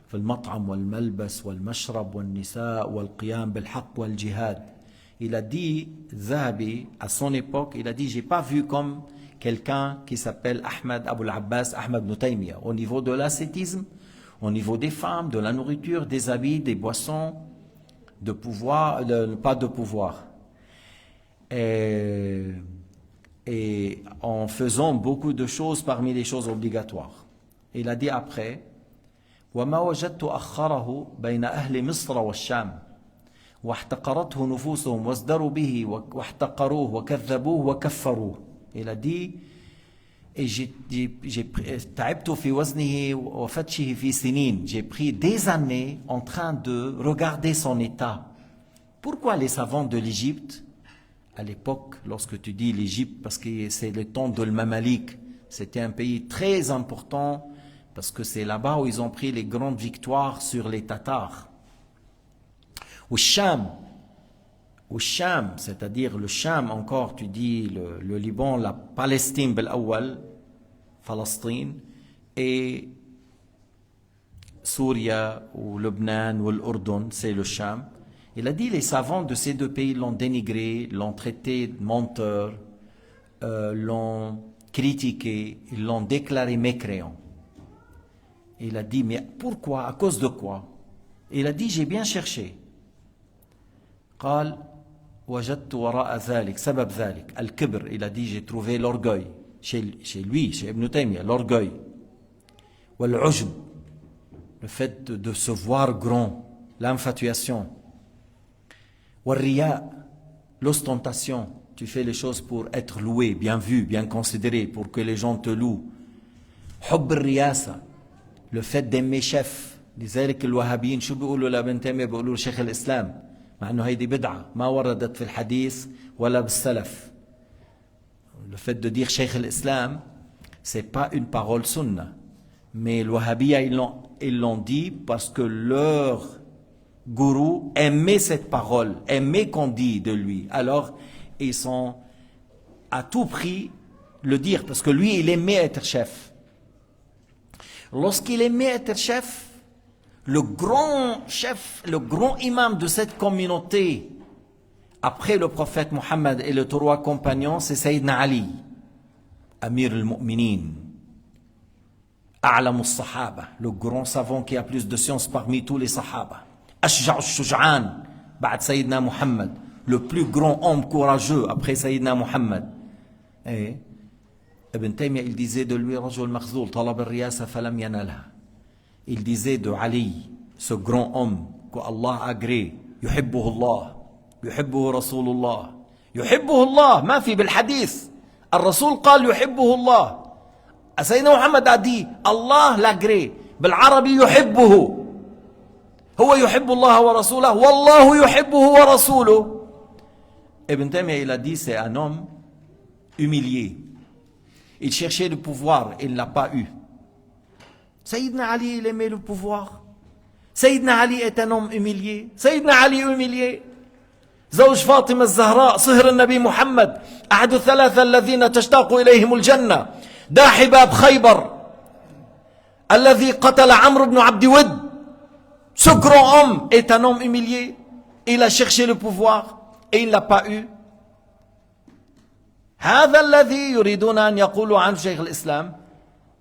في المطعم والملبس والمشرب والنساء والقيام بالحق والجهاد. Il a dit, Zahabi, à son époque, il a dit, j'ai pas vu comme quelqu'un qui s'appelle Ahmad Abul Abbas, Ahmad ibn Taymiyyah, au niveau de l'ascétisme, au niveau des femmes, de la nourriture, des habits, des boissons, de pouvoir, pas de pouvoir. Et en faisant beaucoup de choses parmi les choses obligatoires. Il a dit après, وَمَا وَجَدْتُ أَخَّرَهُ بَيْنَ أَهْلِ مِصْرَ وَالشَّامِ واحتقرته نفوسهم وازدروا به واحتقروه وكذبوه وكفروه. Il a dit, تعبت في وزنه وفتشه في سنين. J'ai pris des années en train de regarder son état. Pourquoi les savants de l'Égypte, à l'époque, lorsque tu dis l'Égypte, parce que c'est le temps de l'Mamalik, c'était un pays très important, parce que c'est là-bas où ils ont pris les grandes victoires sur les Tatars. Sham, c'est-à-dire le Sham encore, tu dis le Liban, la Palestine, Palestine, et Syria ou Lebanon ou l'Urdun, c'est le Sham. Il a dit les savants de ces deux pays l'ont dénigré, l'ont traité de menteur, l'ont critiqué, ils l'ont déclaré mécréant. Et il a dit, mais pourquoi? À cause de quoi? Et il a dit, j'ai bien cherché. قال وجدت وراء ذلك سبب ذلك الكبر. Il a dit, j'ai trouvé l'orgueil chez lui, chez Ibn Taymiyyah, l'orgueil. والعجب, le fait de se voir grand, l'infatuation. والرياء, l'ostentation. Tu fais les choses pour être loué, bien vu, bien considéré, pour que les gens te louent. حب الرياسة, le fait d'aimer chef. لذلك الوهابيين شو بيقولوا لابن تيمية؟ بيقولوا شيخ الإسلام، مع انه هيدي بدعة ما وردت في الحديث ولا بالسلف. Le fait de dire Cheikh al-Islam, c'est pas une parole sunna. Mais les Wahhabiyya, ils l'ont dit parce que leur gourou aimait cette parole, aimait qu'on dit de lui. Alors, ils sont à tout prix le dire, parce que lui, il aimait être chef. Lorsqu'il aimait être chef, le grand chef, le grand imam de cette communauté, après le prophète Mohammed et les trois compagnons, c'est Sayyidina Ali, Amir al-Mu'minin, A'lam al-Sahaba, le grand savant qui a plus de science parmi tous les Sahaba, Ashja' al-Shuj'an, ba'd Sayyidina Mohammed, le plus grand homme courageux après Sayyidina Mohammed. Et Ibn Taymiyyah, il disait de lui, Rajul Makhzoul, talab al-riyasa falam yanalha. Il disait de Ali, ce grand homme qu'Allah a agréé, yuhibbuhu Allah, yuhibbuhu Rasulullah, yuhibbuhu Allah, ma fi bil hadith. الرسول قال يحبه الله. سيدنا محمد a dit Allah l'agrée. بالعربي يحبه. هو يحب الله ورسوله والله يحبه ورسوله. Ibn Taymiyyah, il a dit, c'est un homme humilié. Il cherchait le pouvoir, il ne l'a pas eu. Sayyidina Ali, il aimait le pouvoir. Sayyidina Ali est un homme humilié. Sayyidina Ali humilié. زوج فاطمة الزهراء صهر النبي محمد أحد الثلاثة الذين تشتاق إليهم الجنة داحي باب خيبر الذي قتل عمرو بن عبد ود. Ce grand homme est un homme humilié. Il a cherché le pouvoir et il ne l'a pas eu. هذا الذي يريدون أن يقولوا عن شيخ الإسلام.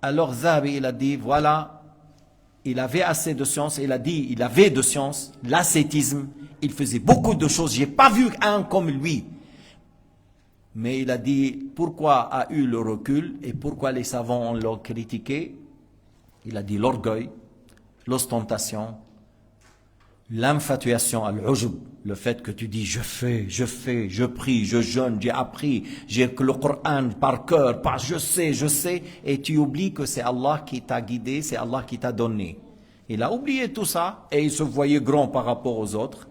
Alors Zahabi, il a dit, voilà, il avait assez de science, il a dit, il avait de science, l'ascétisme, il faisait beaucoup de choses, j'ai pas vu un comme lui. Mais il a dit, pourquoi a eu le recul et pourquoi les savants l'ont critiqué? Il a dit l'orgueil, l'ostentation, l'infatuation, al-ujub, le fait que tu dis je fais, je prie, je jeûne, j'ai appris, j'ai le Coran par cœur, je sais, et tu oublies que c'est Allah qui t'a guidé, c'est Allah qui t'a donné. Il a oublié tout ça et il se voyait grand par rapport aux autres.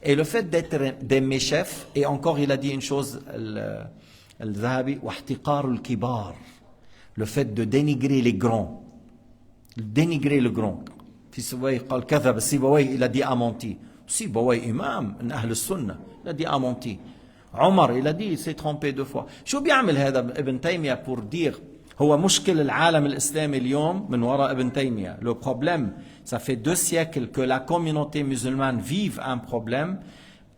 Et le fait d'aimer chef, et encore il a dit une chose, al-Zahabi, kibar, le fait de dénigrer les grands, dénigrer le grand. Sibawayh قال كذب. Sibawayh, il a dit a menti. Sibawayh, imam من أهل السنة, il a dit a menti. Omar, il a dit il s'est trompé 2 fois. شو بيعمل هذا ابن تيمية pour dire هو مشكل العالم الإسلامي اليوم من وراء ابن تيمية. Le problème, ça fait 2 siècles que la communauté musulmane vive un problème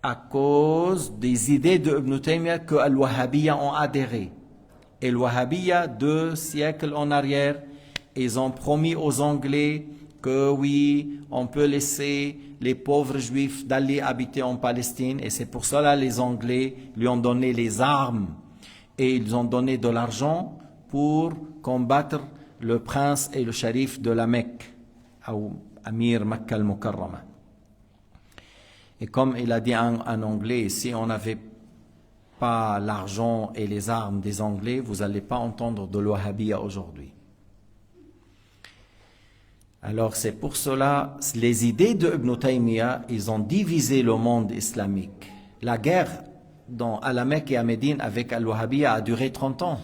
à cause des idées de Ibn Taymiyyah que les Wahhabiyya ont adhéré. Et les Wahhabiyya, 2 siècles en arrière, ils ont promis aux Anglais que oui, on peut laisser les pauvres juifs d'aller habiter en Palestine. Et c'est pour cela que les Anglais lui ont donné les armes et ils ont donné de l'argent pour combattre le prince et le shérif de la Mecque, ou Amir Makkah al-Mukarrama. Et comme il a dit en anglais, si on n'avait pas l'argent et les armes des Anglais, vous n'allez pas entendre de l'Wahhabiyya aujourd'hui. Alors c'est pour cela, les idées de Ibn Taymiyyah, ils ont divisé le monde islamique. La guerre à la Mecque et à Médine avec Al-Wahhabiyya a duré 30 ans.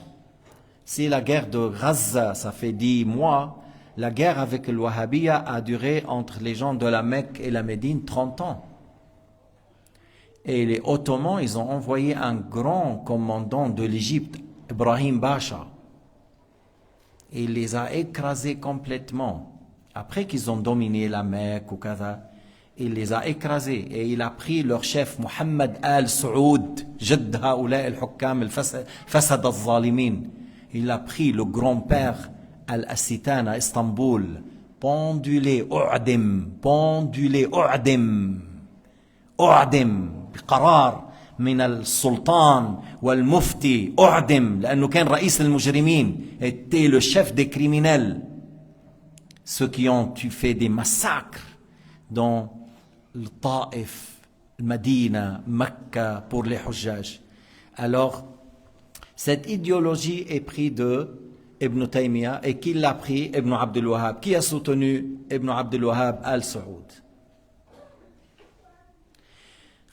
Si la guerre de Gaza, ça fait 10 mois, la guerre avec Al-Wahhabiyya a duré entre les gens de la Mecque et la Médine 30 ans. Et les Ottomans, ils ont envoyé un grand commandant de l'Égypte, Ibrahim Basha. Et il les a écrasés complètement. Après qu'ils ont dominé la Mecque ou Kaza, il les a écrasés et il a pris leur chef Mohammed al-Saoud, جد هؤلاء الحكام الفسد الظالمين. Il a pris le grand-père al-Assitan à Istanbul, pendulé, أعدم بقرار من السلطان والمفتي أعدم لأنه كان رئيس المجرمين, était le chef des criminels, ceux qui ont fait des massacres dans le Taïf, Médine, Mecca pour les Hujjaj. Alors, cette idéologie est prise de Ibn Taymiyyah et qui l'a pris? Ibn Abdul Wahhab. Qui a soutenu Ibn Abdul Wahhab al-Saoud?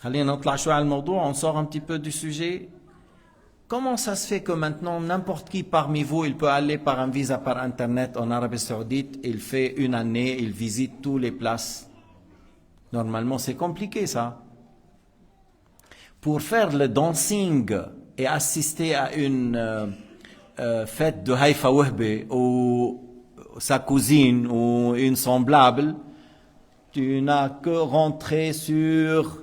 خلينا نطلع شوي على الموضوع, on sort un petit peu du sujet. Comment ça se fait que maintenant n'importe qui parmi vous, il peut aller par un visa par internet en Arabie Saoudite, il fait une année, il visite toutes les places. Normalement c'est compliqué ça. Pour faire le dancing et assister à une fête de Haïfa Wahbe ou sa cousine ou une semblable, tu n'as que rentrer sur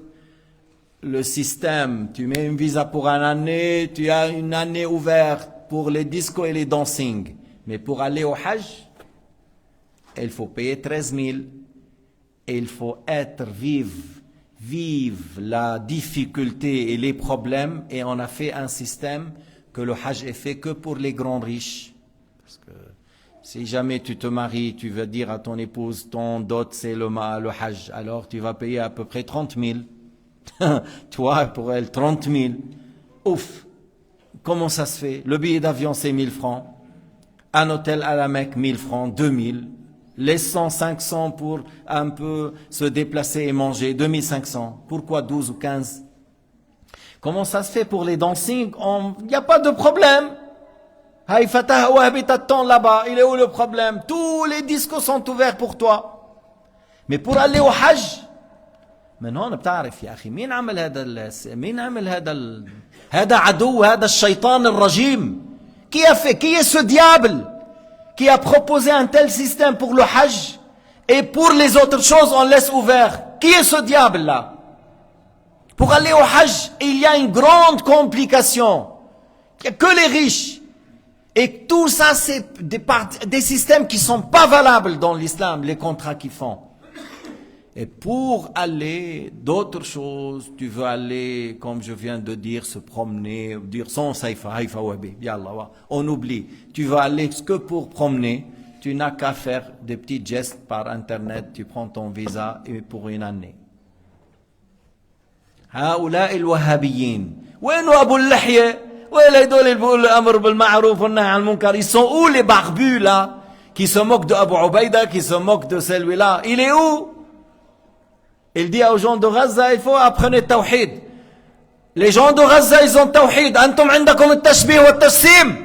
le système, tu mets une visa pour une année, tu as une année ouverte pour les discos et les dancing. Mais pour aller au Hajj, il faut payer 13 000 et il faut vivre la difficulté et les problèmes, et on a fait un système que le Hajj est fait que pour les grands riches. Parce que si jamais tu te maries, tu vas dire à ton épouse, ton dot c'est le Hajj, alors tu vas payer à peu près 30 000. Toi, pour elle, 30 000. Ouf! Comment ça se fait? Le billet d'avion, c'est 1000 francs. Un hôtel à la Mecque, 1000 francs, 2000. Les 100, 500 pour un peu se déplacer et manger, 2500. Pourquoi 12 ou 15? Comment ça se fait pour les dancing? Il n'y a pas de problème. Hay Fatah Wahbi t'attend là-bas. Il est où le problème? Tous les discos sont ouverts pour toi. Mais pour aller au Hajj, من هون بتعرف يا أخي مين عمل هذا عدو, هذا الشيطان الرجيم. Qui est ce diable qui a proposé un tel système pour le Hajj et pour les autres choses on laisse ouvert? Qui est ce diable là? Pour aller au Hajj, il y a une grande complication. Il n'y a que les riches. Et tout ça c'est des systèmes qui ne sont pas valables dans l'islam, les contrats qu'ils font. Et pour aller d'autres choses, tu veux aller, comme je viens de dire, se promener, dire sans Haïfa Wahbi, yallah, on oublie. Tu veux aller que pour promener, tu n'as qu'à faire des petits gestes par internet, tu prends ton visa pour une année. هؤلاء الوهابيين وين أبو اللحية وين هدول اللي بيقولوا الأمر بالمعروف والنهي عن المنكر? Ils sont où les barbus là qui se moquent de Abu Ubaïda, qui se moquent de celui-là? Il est où? Il dit aux gens de Gaza, il faut apprendre le tawhid. Les gens de Gaza, ils ont le tawhid. Antum عندكم التشبيه والتجسيم.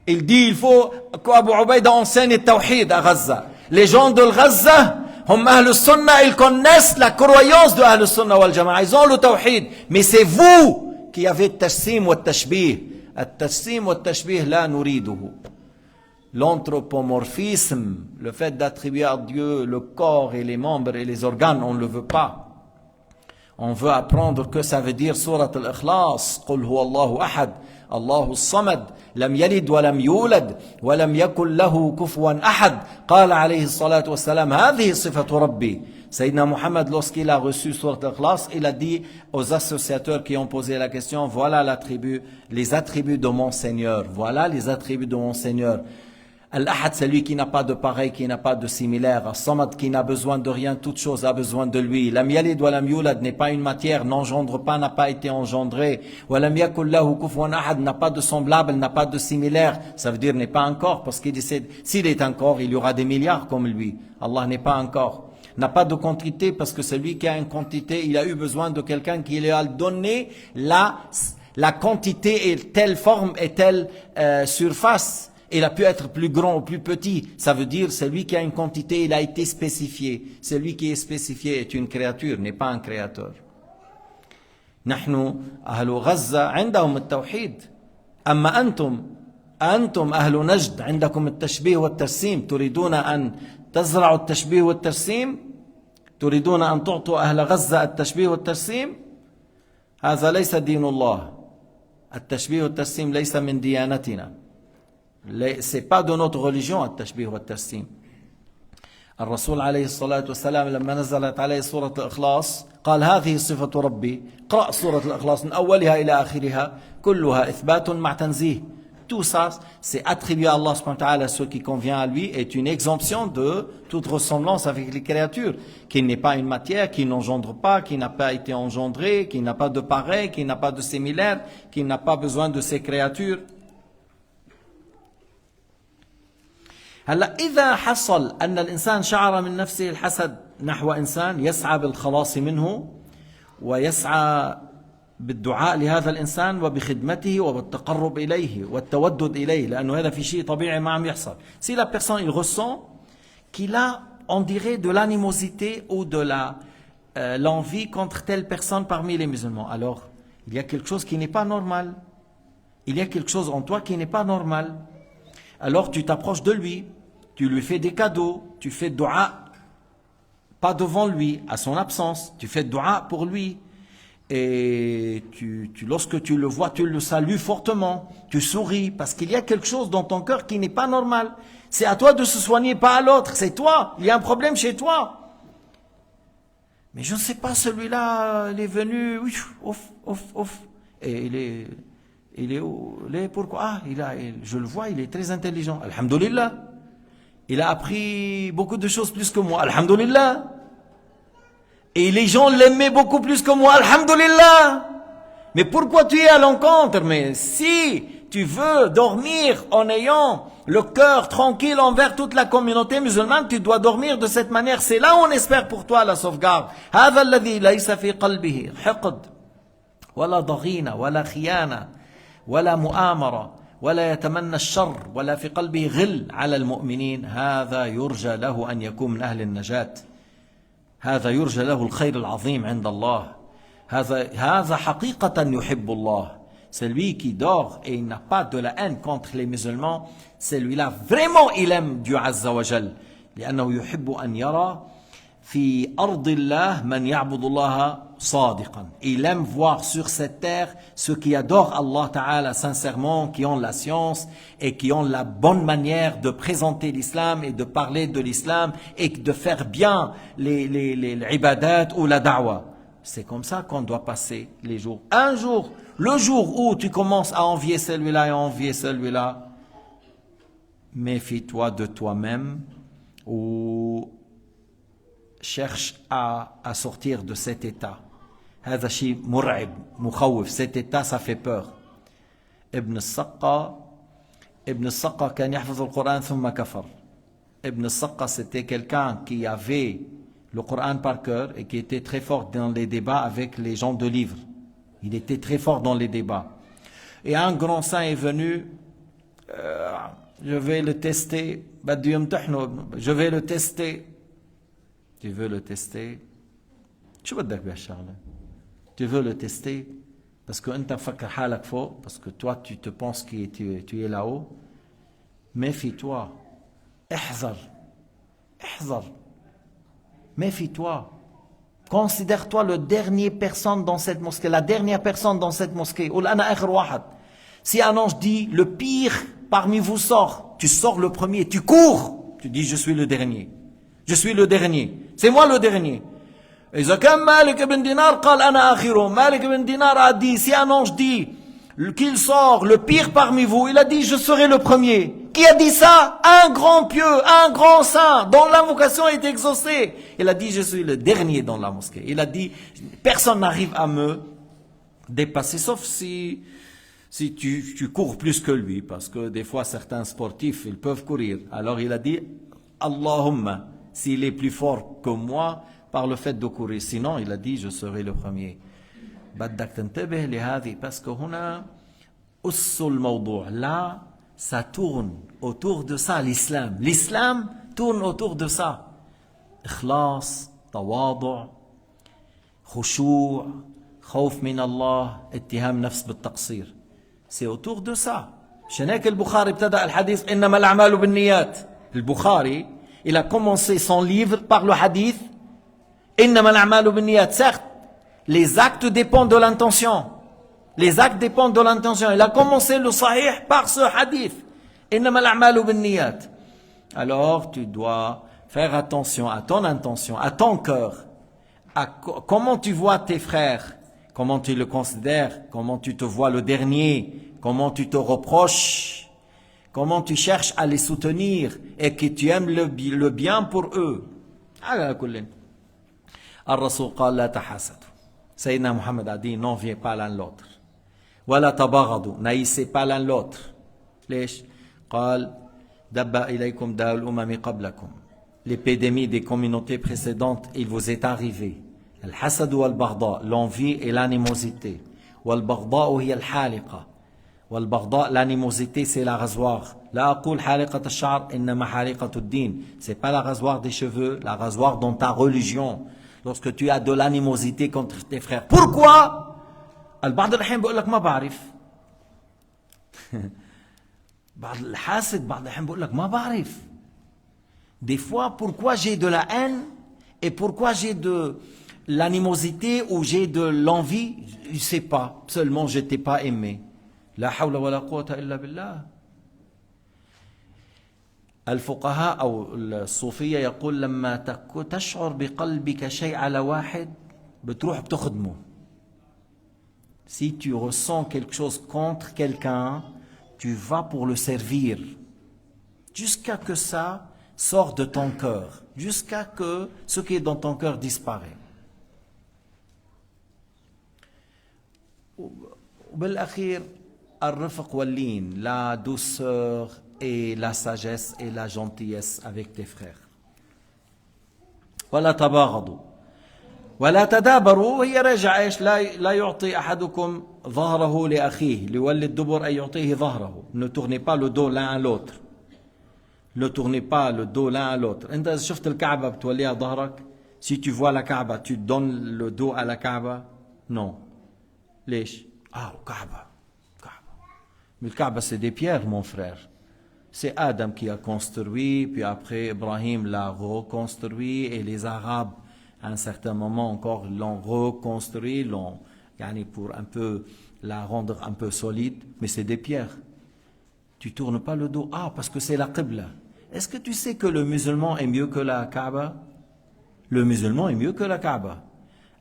Il dit, il faut qu'Abu Ubaïda enseigne le tawhid à Gaza. Les gens de Gaza, hum Ahl al-Sunnah, ils connaissent la croyance de Ahl al-Sunnah wal Jama'a. Ils ont le tawhid. Mais c'est vous qui avez le tajsim wa le tashbih. Le tajsim wa le tashbih, la nuriduhu. L'anthropomorphisme, le fait d'attribuer à Dieu le corps et les membres et les organes, on ne le veut pas. On veut apprendre que ça veut dire Surat al-Ikhlas, قل هو الله أحد الله الصمد لم يلد ولم يولد ولم يكن له كفوا أحد قال عليه الصلاة والسلام هذه صفة ربي. Sayyidina Muhammad, lorsqu'il a reçu Surat al-Ikhlas, il a dit aux associateurs qui ont posé la question, voilà les attributs de mon Seigneur, voilà les attributs de mon Seigneur. Al-Ahad, c'est lui qui n'a pas de pareil, qui n'a pas de similaire. As-Samad, qui n'a besoin de rien, toute chose a besoin de lui. Lam yalid wa lam yulad n'est pas une matière, n'engendre pas, n'a pas été engendré. Wa lam yakul lahu kufuwan ahad n'a pas de semblable, n'a pas de similaire. Ça veut dire n'est pas encore, parce qu'il dit s'il est encore, il y aura des milliards comme lui. Allah n'est pas encore. N'a pas de quantité, parce que celui qui a une quantité, il a eu besoin de quelqu'un qui lui a donné la quantité et telle forme et telle surface. Il a pu être plus grand ou plus petit. Ça veut dire celui qui a une quantité, il a été spécifié. Celui qui est spécifié est une créature, n'est pas un créateur. نحن أهل غزة عندهم التوحيد. أما أنتم أهل نجد عندكم التشبيه والتجسيم. تريدون أن تزرعوا التشبيه والتجسيم تريدون أن تعطوا أهل غزة التشبيه والتجسيم؟ هذا ليس دين الله. التشبيه والتجسيم ليس من ديانتنا. C'est pas de notre religion التشبيه والتجسيم. الرسول عليه الصلاة والسلام لما نزلت عليه سورة الإخلاص قال هذه صفة ربي. اقرأ سورة الإخلاص من أولها إلى آخرها كلها إثبات مع تنزيه. Tout ça, c'est attribué à Allah subhanahu wa ta'ala ce qui convient à lui, est une exemption de toute ressemblance avec les créatures, qui n'est pas une matière, qui n'engendre pas, qui n'a pas été engendrée, qui n'a pas de pareil, qui n'a pas de similaire, qui n'a pas besoin de ces créatures. هلا إذا حصل أن الإنسان شعر من نفسه الحسد نحو إنسان يسعى بالخلاص منه ويسعى بالدعاء لهذا الإنسان وبخدمته وبالتقرب إليه والتودد إليه لأنه هذا في شيء طبيعي ما عم يحصل. Si la personne il ressent qu'il a on dirait de l'animosité ou de l'envie contre telle personne parmi les musulmans, alors il y a quelque chose qui n'est pas normal. Il y a quelque chose en toi qui n'est pas normal. Alors tu t'approches de lui, tu lui fais des cadeaux, tu fais dua, pas devant lui, à son absence, tu fais dua pour lui. Et lorsque tu le vois, tu le salues fortement, tu souris, parce qu'il y a quelque chose dans ton cœur qui n'est pas normal. C'est à toi de se soigner, pas à l'autre, c'est toi, il y a un problème chez toi. Mais je ne sais pas, celui-là, il est venu, ouf, et il est pourquoi? Ah, je le vois, il est très intelligent, alhamdoulilah. Il a appris beaucoup de choses plus que moi, alhamdoulilah. Et les gens l'aimaient beaucoup plus que moi, alhamdoulilah. Mais pourquoi tu es à l'encontre? Mais si tu veux dormir en ayant le cœur tranquille envers toute la communauté musulmane, tu dois dormir de cette manière. C'est là où on espère pour toi la sauvegarde. هذا الذي ليس في قلبه حقد ولا ضغينة ولا خيانة ولا مؤامرة ولا يتمنى الشر ولا في قلبه غل على المؤمنين، هذا يرجى له أن يكون من أهل النجاة. هذا يرجى له الخير العظيم عند الله. هذا حقيقة يحب الله. Celui qui dort et il n'a pas de la haine contre les musulmans, celui-là vraiment il aime Dieu Azza wa Jal. لأنه يحب أن يرى في أرض الله من يعبد الله صادقا. Il aime voir sur cette terre ceux qui adorent Allah Ta'ala sincèrement, qui ont la science et qui ont la bonne manière de présenter l'islam et de parler de l'islam et de faire bien les ibadat ou la da'wa. C'est comme ça qu'on doit passer les jours. Un jour, le jour où tu commences à envier celui-là et à envier celui-là, méfie-toi de toi-même ou cherche à sortir de cet état. هذا شيء مرعب مخوف. Cet état ça fait peur. ابن السقا كان يحفظ القرآن ثم كفر. Ibn السقا c'était quelqu'un qui avait le Coran par cœur et qui était très fort dans les débats avec les gens de livres. Il était très fort dans les débats. Et un grand saint est venu, je vais le tester, je vais le tester. Tu veux le tester? شو بدك بهالشغله؟ Tu veux le tester parce que انت مفكر حالك فوق, parce que toi tu te penses que tu es là-haut. Méfie-toi. احذر. Méfie-toi. Considère-toi le dernier personne dans cette mosquée, la dernière personne dans cette mosquée. Si un ange dit le pire parmi vous sort, tu sors le premier, tu cours, tu dis je suis le dernier. Je suis le dernier. C'est moi le dernier. إذا كان مالك بن دينار قال أنا آخرهم. Malik ibn Dinar a dit, si un ange dit qu'il sort le pire parmi vous, il a dit je serai le premier. Qui a dit ça? Un grand pieux, un grand saint dont l'invocation est exaucée. Il a dit je suis le dernier dans la mosquée. Il a dit personne n'arrive à me dépasser sauf si tu cours plus que lui, parce que des fois certains sportifs ils peuvent courir. Alors il a dit Allahumma, s'il est plus fort que moi par le fait de courir, sinon il a dit je serai le premier. بدك تنتبه لهذه parce que هنا أس الموضوع. Là ça tourne autour de ça, l'islam tourne autour de ça. إخلاص, تواضع, خشوع, خوف من الله, اتهام نفس بالتقصير. C'est autour de ça. عشان هيك البخاري ابتدأ الحديث إنما الأعمال بالنيات. البخاري il a commencé son livre par le hadith. إنما الأعمال بالنيات. Certes, les actes dépendent de l'intention. Les actes dépendent de l'intention. Il a commencé le sahih par ce hadith. إنما الأعمال بالنيات. Alors tu dois faire attention à ton intention, à ton cœur, à comment tu vois tes frères, comment tu le considères, comment tu te vois le dernier, comment tu te reproches, comment tu cherches à les soutenir et que tu aimes le bien pour eux. على كل الرسول قال لا تحاسدوا. Sayyidina Muhammad a dit n'enviez pas l'un l'autre. ولا تباغضوا, n'haïssez pas l'un l'autre. ليش؟ قال دب إليكم داء الأمم قبلكم. L'épidémie des communautés précédentes, il vous est arrivé. الحسد والبغضاء, l'envie et l'animosité. والبغضاء هي الحالقة. والبغضاء, l'animosité, c'est la rasoir. لا أقول حالقة الشعر إنما حالقة الدين. C'est pas la rasoir des cheveux, la rasoir dans ta religion. Lorsque tu as de l'animosité contre tes frères. Pourquoi? البعض الحين بيقول لك ما بعرف. بعض الحاسد بعض الحين بيقول لك ما بعرف. Des fois, pourquoi j'ai de la haine et pourquoi j'ai de l'animosité ou j'ai de l'envie, je ne sais pas. Seulement, je ne t'ai pas aimé. La hawla wa la quwwata illa billah. الفقهاء أو الصوفية يقول لما تشعر بقلبك شيء على واحد بتروح بتخدمه. Si tu ressens quelque chose contre quelqu'un, tu vas pour le servir. Jusqu'à que ça sort de ton cœur. Jusqu'à que ce qui est dans ton cœur disparaît. وبالأخير الرفق واللين, la douceur et la sagesse et la gentillesse avec tes frères. ولا تباغضوا ولا تدابروا. هي راجع ايش؟ لا يعطي احدكم ظهره لاخيه ليولي الدبر ان يعطيه ظهره. Ne tournez pas le dos l'un à l'autre. Ne tournez pas le dos l'un à l'autre. انت اذا شفت الكعبه بتوليها ظهرك؟ Si tu vois la Kaaba, tu donnes le dos à la Kaaba? Non. ليش؟ Kaaba. Mais le Kaaba c'est des pierres mon frère. C'est Adam qui a construit, puis après Ibrahim l'a reconstruit et les Arabes à un certain moment encore l'ont reconstruit, pour un peu la rendre un peu solide, mais c'est des pierres. Tu tournes pas le dos, parce que c'est la Qibla. Est-ce que tu sais que le musulman est mieux que la Kaaba? Le musulman est mieux que la Kaaba.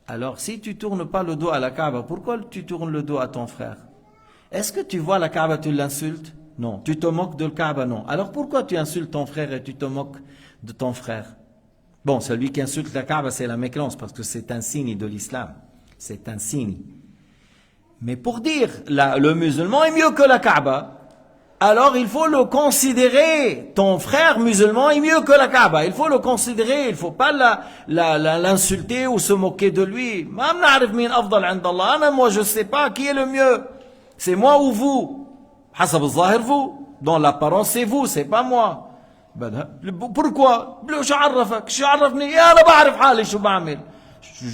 Alors si tu tournes pas le dos à la Kaaba, pourquoi tu tournes le dos à ton frère? Est-ce que tu vois la Kaaba, tu l'insultes? Non. Tu te moques de la Kaaba? Non. Alors pourquoi tu insultes ton frère et tu te moques de ton frère? Bon, celui qui insulte la Kaaba, c'est la mécréance, parce que c'est un signe de l'islam. C'est un signe. Mais pour dire, le musulman est mieux que la Kaaba, alors il faut le considérer. Ton frère musulman est mieux que la Kaaba. Il faut le considérer. Il ne faut pas l'insulter ou se moquer de lui. Moi, je ne sais pas qui est le mieux. C'est moi ou vous? حسب الظاهر vous. Dans l'apparence, c'est vous, c'est pas moi. Pourquoi? شو عرفك؟ شو عرفني؟ أنا بعرف حالي شو بعمل.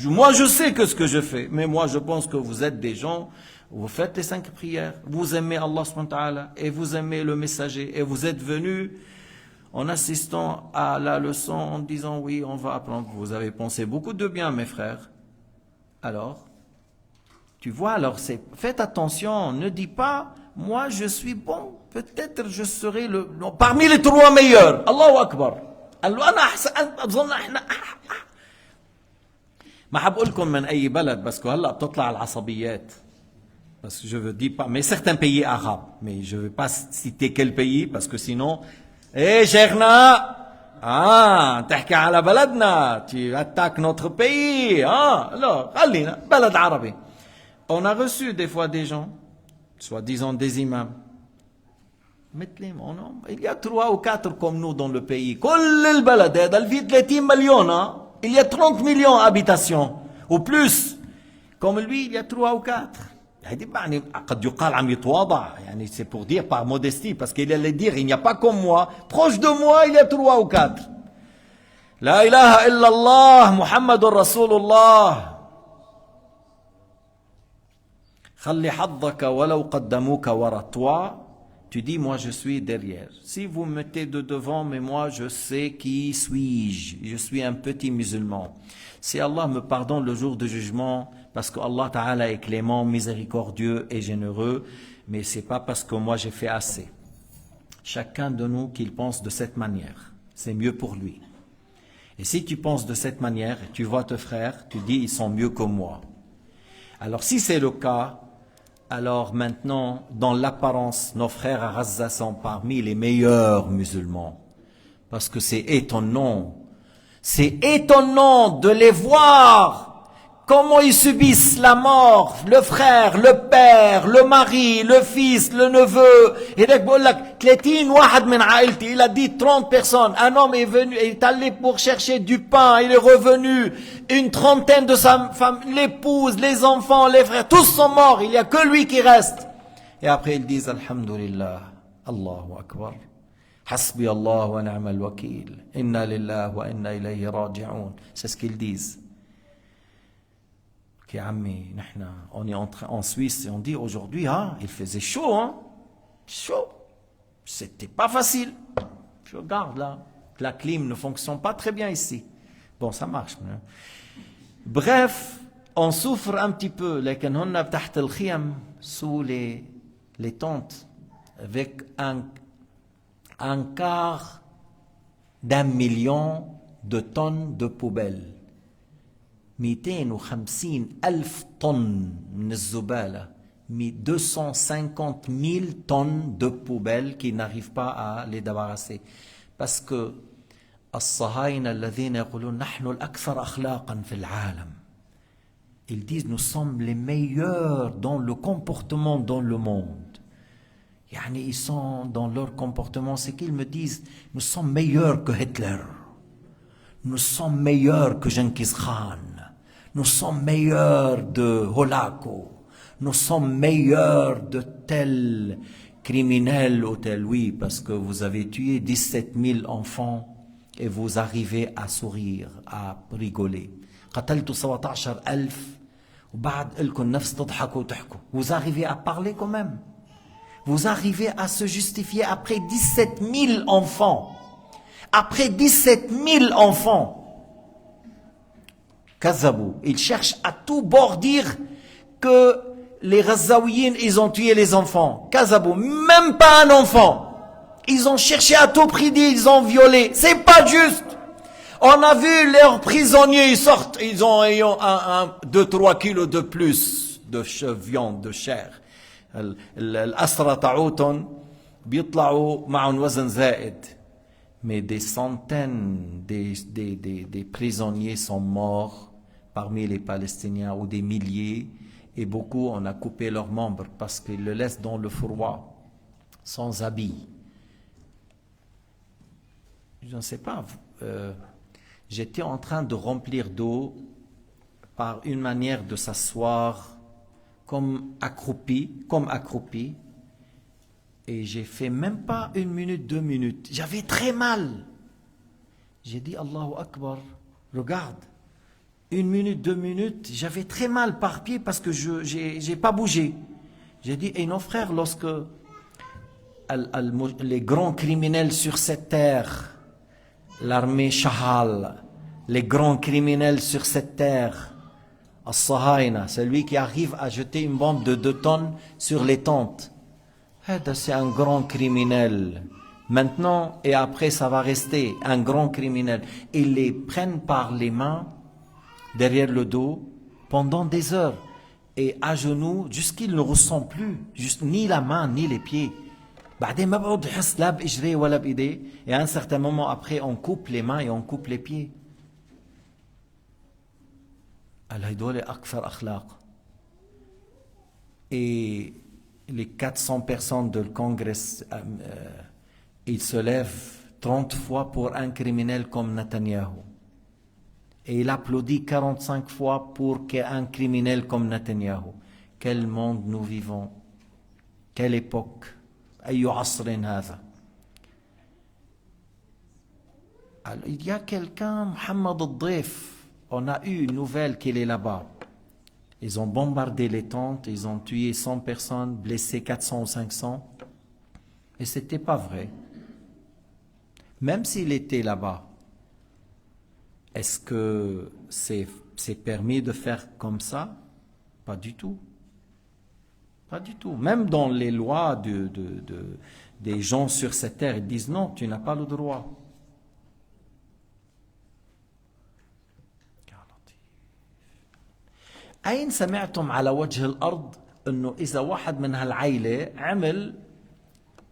Moi, je sais que ce que je fais. Mais moi, je pense que vous êtes des gens, vous faites les 5 prières, vous aimez Allah subhanahu wa ta'ala, et vous aimez le messager, et vous êtes venus en assistant à la leçon, en disant oui, on va apprendre. Vous avez pensé beaucoup de bien, mes frères. Alors, tu vois, alors faites attention, ne dis pas, moi je suis bon, peut-être je serai parmi les 3 meilleurs. Allahu Akbar. ما حبقول لكم من اي بلد بس هلا بتطلع العصبيات. Parce que je veux dire pas, mais certains pays arabes, mais je ne vais pas citer quel pays parce que sinon, شيخنا تحكي على بلدنا, tu attaques notre pays, alors خلينا بلد عربي. On a reçu des fois des gens, soi-disant des imams. Il y a 3 ou 4 comme nous dans le pays. كل البلد هذا اللي فيه 30 مليون, il y a 30 millions d'habitations ou plus. Comme lui, il y a 3 ou 4. قد يقال عم يتواضع, c'est pour dire par modestie, parce qu'il allait dire il n'y a pas comme moi, proche de moi il y a 3 ou 4. La ilaha illallah Muhammadur Rasulullah. خلي حظك ولو قدموك ورا. Toi, Tu dis, moi je suis derrière. Si vous me mettez de devant, mais moi je sais qui suis-je. Je suis un petit musulman. Si Allah me pardonne le jour du jugement, parce que Allah Ta'ala est clément, miséricordieux et généreux, mais c'est pas parce que moi j'ai fait assez. Chacun de nous qu'il pense de cette manière, c'est mieux pour lui. Et si tu penses de cette manière, tu vois tes frères, tu dis ils sont mieux que moi. Alors si c'est le cas, alors maintenant, dans l'apparence, nos frères à Gaza sont parmi les meilleurs musulmans. Parce que c'est étonnant de les voir. Comment ils subissent la mort, le frère, le père, le mari, le fils, le neveu. Et il a dit 30 personnes. Un homme est venu, est allé pour chercher du pain, il est revenu. Une trentaine de sa femme, l'épouse, les enfants, les frères, tous sont morts. Il n'y a que lui qui reste. Et après ils disent Alhamdulillah, Allahu Akbar. Hasbi Allah wa ni'mal wakil. Inna lillahi wa inna ilayhi raji'un. C'est ce qu'ils disent. On est en Suisse et on dit aujourd'hui, il faisait chaud, chaud. C'était pas facile. Je regarde là, la clim ne fonctionne pas très bien ici. Bon, ça marche. Bref, on souffre un petit peu. Sous les tentes, avec un quart d'un million de tonnes de poubelles. 250,000 tonnes من الزبالة, 250,000 tonnes de poubelles qui n'arrivent pas à les débarrasser. Parce que الصهاينة الذين يقولون نحن الأكثر أخلاقا في العالم. Ils disent nous sommes les meilleurs dans le comportement dans le monde. Ils sont dans leur comportement, c'est qu'ils me disent nous sommes meilleurs que Hitler. Nous sommes meilleurs que Genghis Khan. Nous sommes meilleurs de Holako. Nous sommes meilleurs de tel criminel ou tel. Oui, parce que vous avez tué 17 000 enfants et vous arrivez à sourire, à rigoler. قتلت 17,000 وبعد لكم نفس تضحكوا وتحكوا. Vous arrivez à parler quand même. Vous arrivez à se justifier après 17 000 enfants. Après 17 000 enfants. Kazabou. Ils cherchent à tout bord dire que les Ghazaouiens, ils ont tué les enfants. Kazabou. Même pas un enfant. Ils ont cherché à tout prix dire ils ont violé. C'est pas juste. On a vu leurs prisonniers, ils sortent, ils ont 2-3 kilos de plus de viande, de chair. الأسرى تعوتهم بيطلعوا معهم وزن زائد. Mais des centaines des prisonniers sont morts parmi les Palestiniens, ou des milliers, et beaucoup on a coupé leurs membres parce qu'ils le laissent dans le froid, sans habits. Je ne sais pas, j'étais en train de remplir d'eau par une manière de s'asseoir comme accroupi, et j'ai fait même pas 1 minute, 2 minutes. J'avais très mal. J'ai dit Allahu Akbar, regarde, 1 minute, 2 minutes, j'avais très mal par pied parce que j'ai pas bougé. J'ai dit, et nos frères, lorsque les grands criminels sur cette terre, l'armée Shahal, les grands criminels sur cette terre, As-Sahaina, celui qui arrive à jeter une bombe de 2 tonnes sur les tentes, c'est un grand criminel. Maintenant et après, ça va rester un grand criminel. Ils les prennent par les mains, derrière le dos, pendant des heures, et à genoux, jusqu'ils ne ressentent plus, ni la main, ni les pieds. Et à un certain moment après, on coupe les mains et on coupe les pieds. Et les 400 personnes du congrès, ils se lèvent 30 fois pour un criminel comme Netanyahu. Et il applaudit 45 fois pour un criminel comme Netanyahu. Quel monde nous vivons? Quelle époque? أي عصر هذا? Alors, il y a quelqu'un, Mohamed al-Dif, on a eu une nouvelle qu'il est là-bas. Ils ont bombardé les tentes, ils ont tué 100 personnes, blessé 400 ou 500. Et ce n'était pas vrai. Même s'il était là-bas, est-ce que c'est permis de faire comme ça? Pas du tout. Pas du tout. Même dans les lois des gens sur cette terre, ils disent non, tu n'as pas le droit. أين سمعتم على وجه الأرض إنه إذا واحد من هالعائلة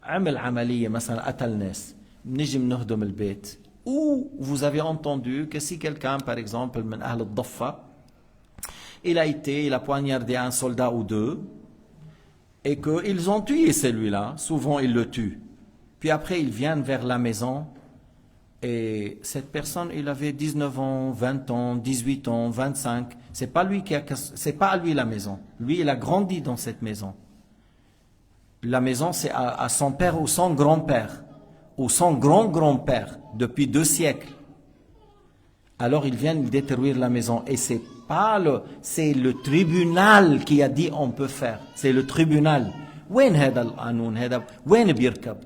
عمل عملية مثلا قتل ناس بنجي بنهدم البيت ou vous avez entendu que si quelqu'un par exemple من أهل الضفة il a poignardé un soldat ou deux et qu'ils ont tué celui-là, souvent ils le tuent, puis après ils viennent vers la maison et cette personne il avait 19 ans, 20 ans, 18 ans, 25, c'est pas à lui la maison, lui il a grandi dans cette maison. La maison, c'est à son père ou son grand-père, ou son grand-grand-père, depuis 2 siècles. Alors ils viennent détruire la maison. Et c'est le tribunal qui a dit on peut faire. C'est le tribunal. وين هذا القانون هذا؟ وين بيركب؟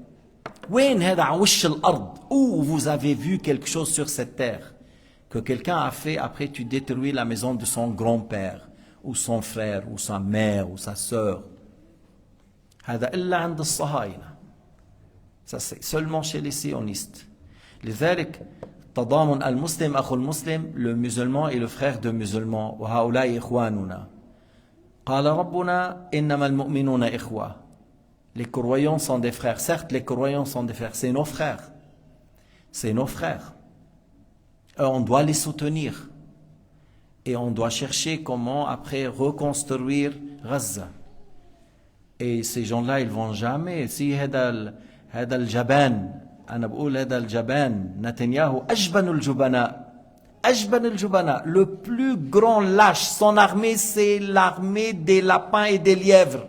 وين هذا على وش الأرض؟ Où vous avez vu quelque chose sur cette terre que quelqu'un a fait, après tu détruis la maison de son grand-père, ou son frère, ou sa mère, ou sa sœur. هذا إلا عند الصهاينة. Ça c'est seulement chez les sionistes. لذلك تضامن المسلم أخو المسلم, le musulman et le frère de musulman. وهؤلاء إخواننا. قال ربنا إنما المؤمنون إخوة. Les croyants sont des frères. Certes, les croyants sont des frères. C'est nos frères. C'est nos frères. On doit les soutenir. Et on doit chercher comment après reconstruire Gaza. Et ces gens-là, ils vont jamais. Si هذا الجبان, أنا بقول هذا الجبان, نتنياهو أجبن الجبناء. أجبن الجبناء. Le plus grand lâche, son armée, c'est l'armée des lapins et des lièvres.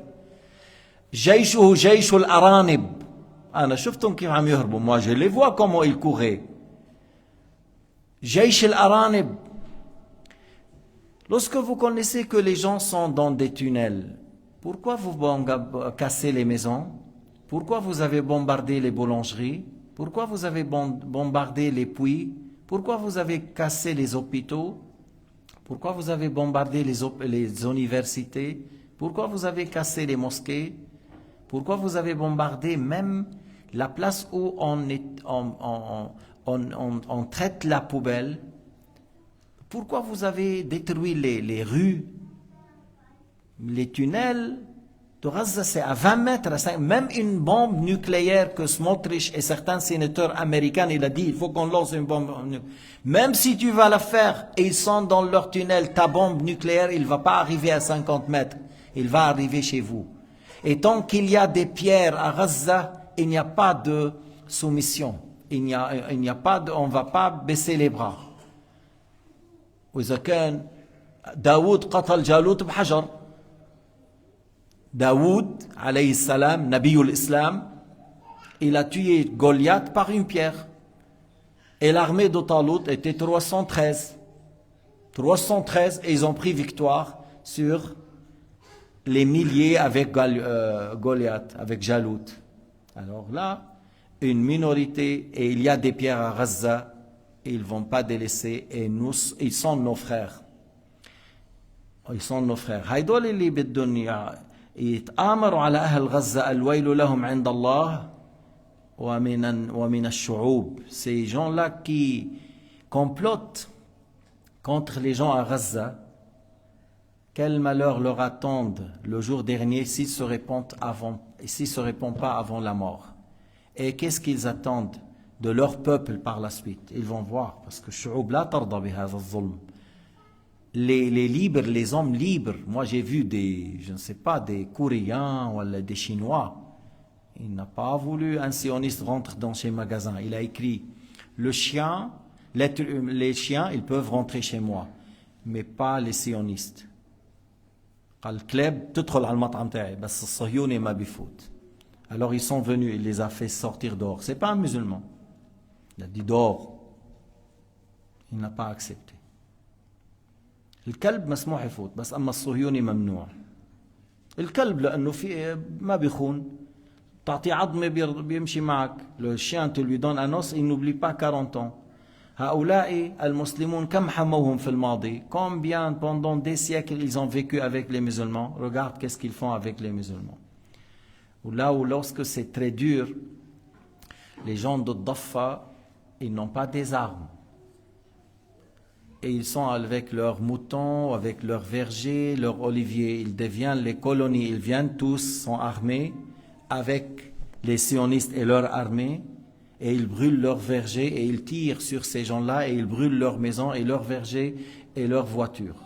جيشه جيش الأرانب. أنا شفتهم كيف عم يهربوا. Moi, je les vois comment ils couraient. جيش الأرانب. Lorsque vous connaissez que les gens sont dans des tunnels, pourquoi vous cassez les maisons? Pourquoi vous avez bombardé les boulangeries? Pourquoi vous avez bombardé les puits? Pourquoi vous avez cassé les hôpitaux? Pourquoi vous avez bombardé les universités? Pourquoi vous avez cassé les mosquées? Pourquoi vous avez bombardé même la place où on traite la poubelle? Pourquoi vous avez détruit les rues? Les tunnels de Gaza, c'est à 20 mètres. Même une bombe nucléaire que Smotrich et certains sénateurs américains, il a dit, il faut qu'on lance une bombe nucléaire. Même si tu vas la faire et ils sont dans leur tunnel, ta bombe nucléaire, il ne va pas arriver à 50 mètres. Il va arriver chez vous. Et tant qu'il y a des pierres à Gaza, il n'y a pas de soumission. On ne va pas baisser les bras. وإذا كان داود قتل جالوت بحجر. Daoud, alayhi salam, Nabiyul Islam, il a tué Goliath par une pierre. Et l'armée de Talut était 313. 313 et ils ont pris victoire sur les milliers avec Goliath, avec Jalout. Alors là, une minorité, et il y a des pierres à Gaza, et ils ne vont pas délaisser, et ils sont nos frères. Ils sont nos frères. هيدول اللي بدهم يتآمروا على أهل غزة الويل لهم عند الله ومن الشعوب. Ces gens-là qui complotent contre les gens à Gaza, quel malheur leur attendent le jour dernier s'ils se répandent pas avant la mort. Et qu'est-ce qu'ils attendent de leur peuple par la suite? Ils vont voir, parce que الشعوب لا ترضى بهذا الظلم. Les libres, les hommes libres, moi j'ai vu je ne sais pas, des Coréens ou des Chinois. Il n'a pas voulu un sioniste rentre dans ses magasins. Il a écrit, les chiens, ils peuvent rentrer chez moi, mais pas les sionistes. Alors ils sont venus, il les a fait sortir dehors. C'est pas un musulman. Il a dit dehors. Il n'a pas accepté. الكلب مسموح يفوت بس أما الصهيوني ممنوع. الكلب لأنه في ما بيخون تعطي عظمة بيمشي معك. Le chien te lui donne un os, il n'oublie pas 40 ans. هؤلاء المسلمون كم حموهم في الماضي. Combien pendant des siècles ils ont vécu avec les musulmans. Regarde qu'est-ce qu'ils font avec les musulmans. Ou là où lorsque c'est très dur, les gens de Daffa, ils n'ont pas des armes. Et ils sont avec leurs moutons, avec leurs vergers, leurs oliviers. Ils deviennent les colonies. Ils viennent tous, sont armés avec les sionistes et leur armée. Et ils brûlent leurs vergers et ils tirent sur ces gens-là et ils brûlent leurs maisons et leurs vergers et leurs voitures.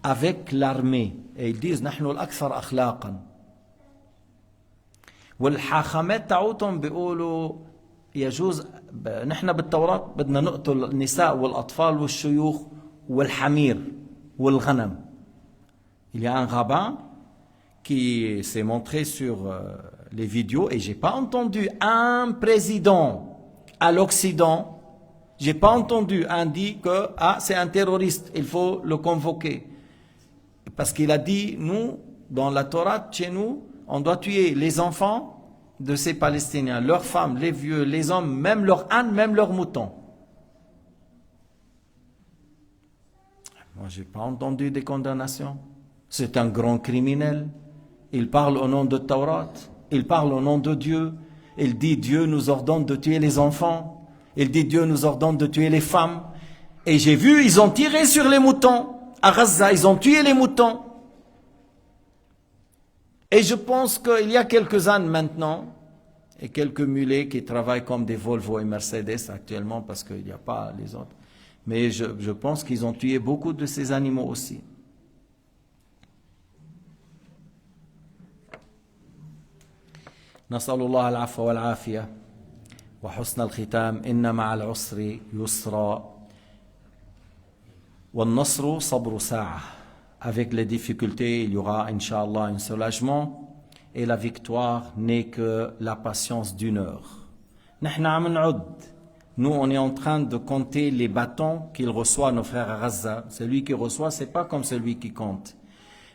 Avec l'armée. Et ils disent, نحن الأكثر أخلاقا. والحاخامات تعوتهم بيقولوا يجوز نحن بالتوراة بدنا نقتل النساء والأطفال والشيوخ والحمير والغنم. Il y a un rabbin qui s'est montré sur les vidéos et j'ai pas entendu un président à l'Occident, j'ai pas entendu un dit que c'est un terroriste, il faut le convoquer. Parce qu'il a dit, nous, dans la Torah, chez nous, on doit tuer les enfants de ces Palestiniens, leurs femmes, les vieux, les hommes, même leurs ânes, même leurs moutons. Moi, j'ai pas entendu des condamnations. C'est un grand criminel. Il parle au nom de Taurat. Il parle au nom de Dieu. Il dit Dieu nous ordonne de tuer les enfants. Il dit Dieu nous ordonne de tuer les femmes. Et j'ai vu, ils ont tiré sur les moutons. À Gaza, ils ont tué les moutons. Et je pense qu'il y a quelques ânes maintenant et quelques mulets qui travaillent comme des Volvo et Mercedes actuellement parce qu'il n'y a pas les autres. Mais je pense qu'ils ont tué beaucoup de ces animaux aussi. نسأل الله العفو والعافية وحسن الختام إن مع العسر يسرا والنصر صبر ساعة. Avec les difficultés, il y aura, Inch'Allah, un soulagement. Et la victoire n'est que la patience d'une heure. Nous, on est en train de compter les bâtons qu'ils reçoivent, nos frères à Gaza. Celui qui reçoit, c'est pas comme celui qui compte.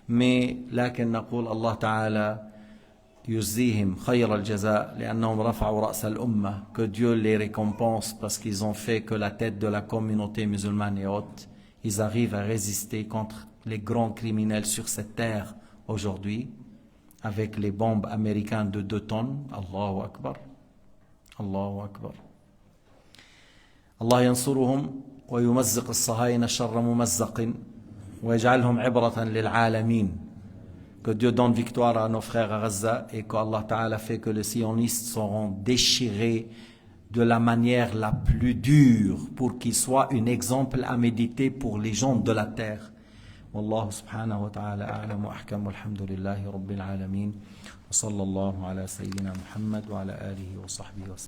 Mais, لكن نقول الله تعالى يجزيهم خير الجزاء لأنهم رفعوا رأس الأمة. Que Dieu les récompense parce qu'ils ont fait que la tête de la communauté musulmane est haute. Ils arrivent à résister contre les grands criminels sur cette terre aujourd'hui, avec les bombes américaines de 2 tonnes. Allahu Akbar. Allahu Akbar. Allah yansuruhum wa yumazziq as-sahayna sharra mumazzaqin wa yaj'alhum 'ibratan lil'alamin. Que Dieu donne victoire à nos frères à Gaza et qu'Allah Ta'ala fait que les sionistes seront déchirés de la manière la plus dure pour qu'ils soient un exemple à méditer pour les gens de la terre. والله سبحانه وتعالى أعلم وأحكم والحمد لله رب العالمين وصلى الله على سيدنا محمد وعلى آله وصحبه وسلم.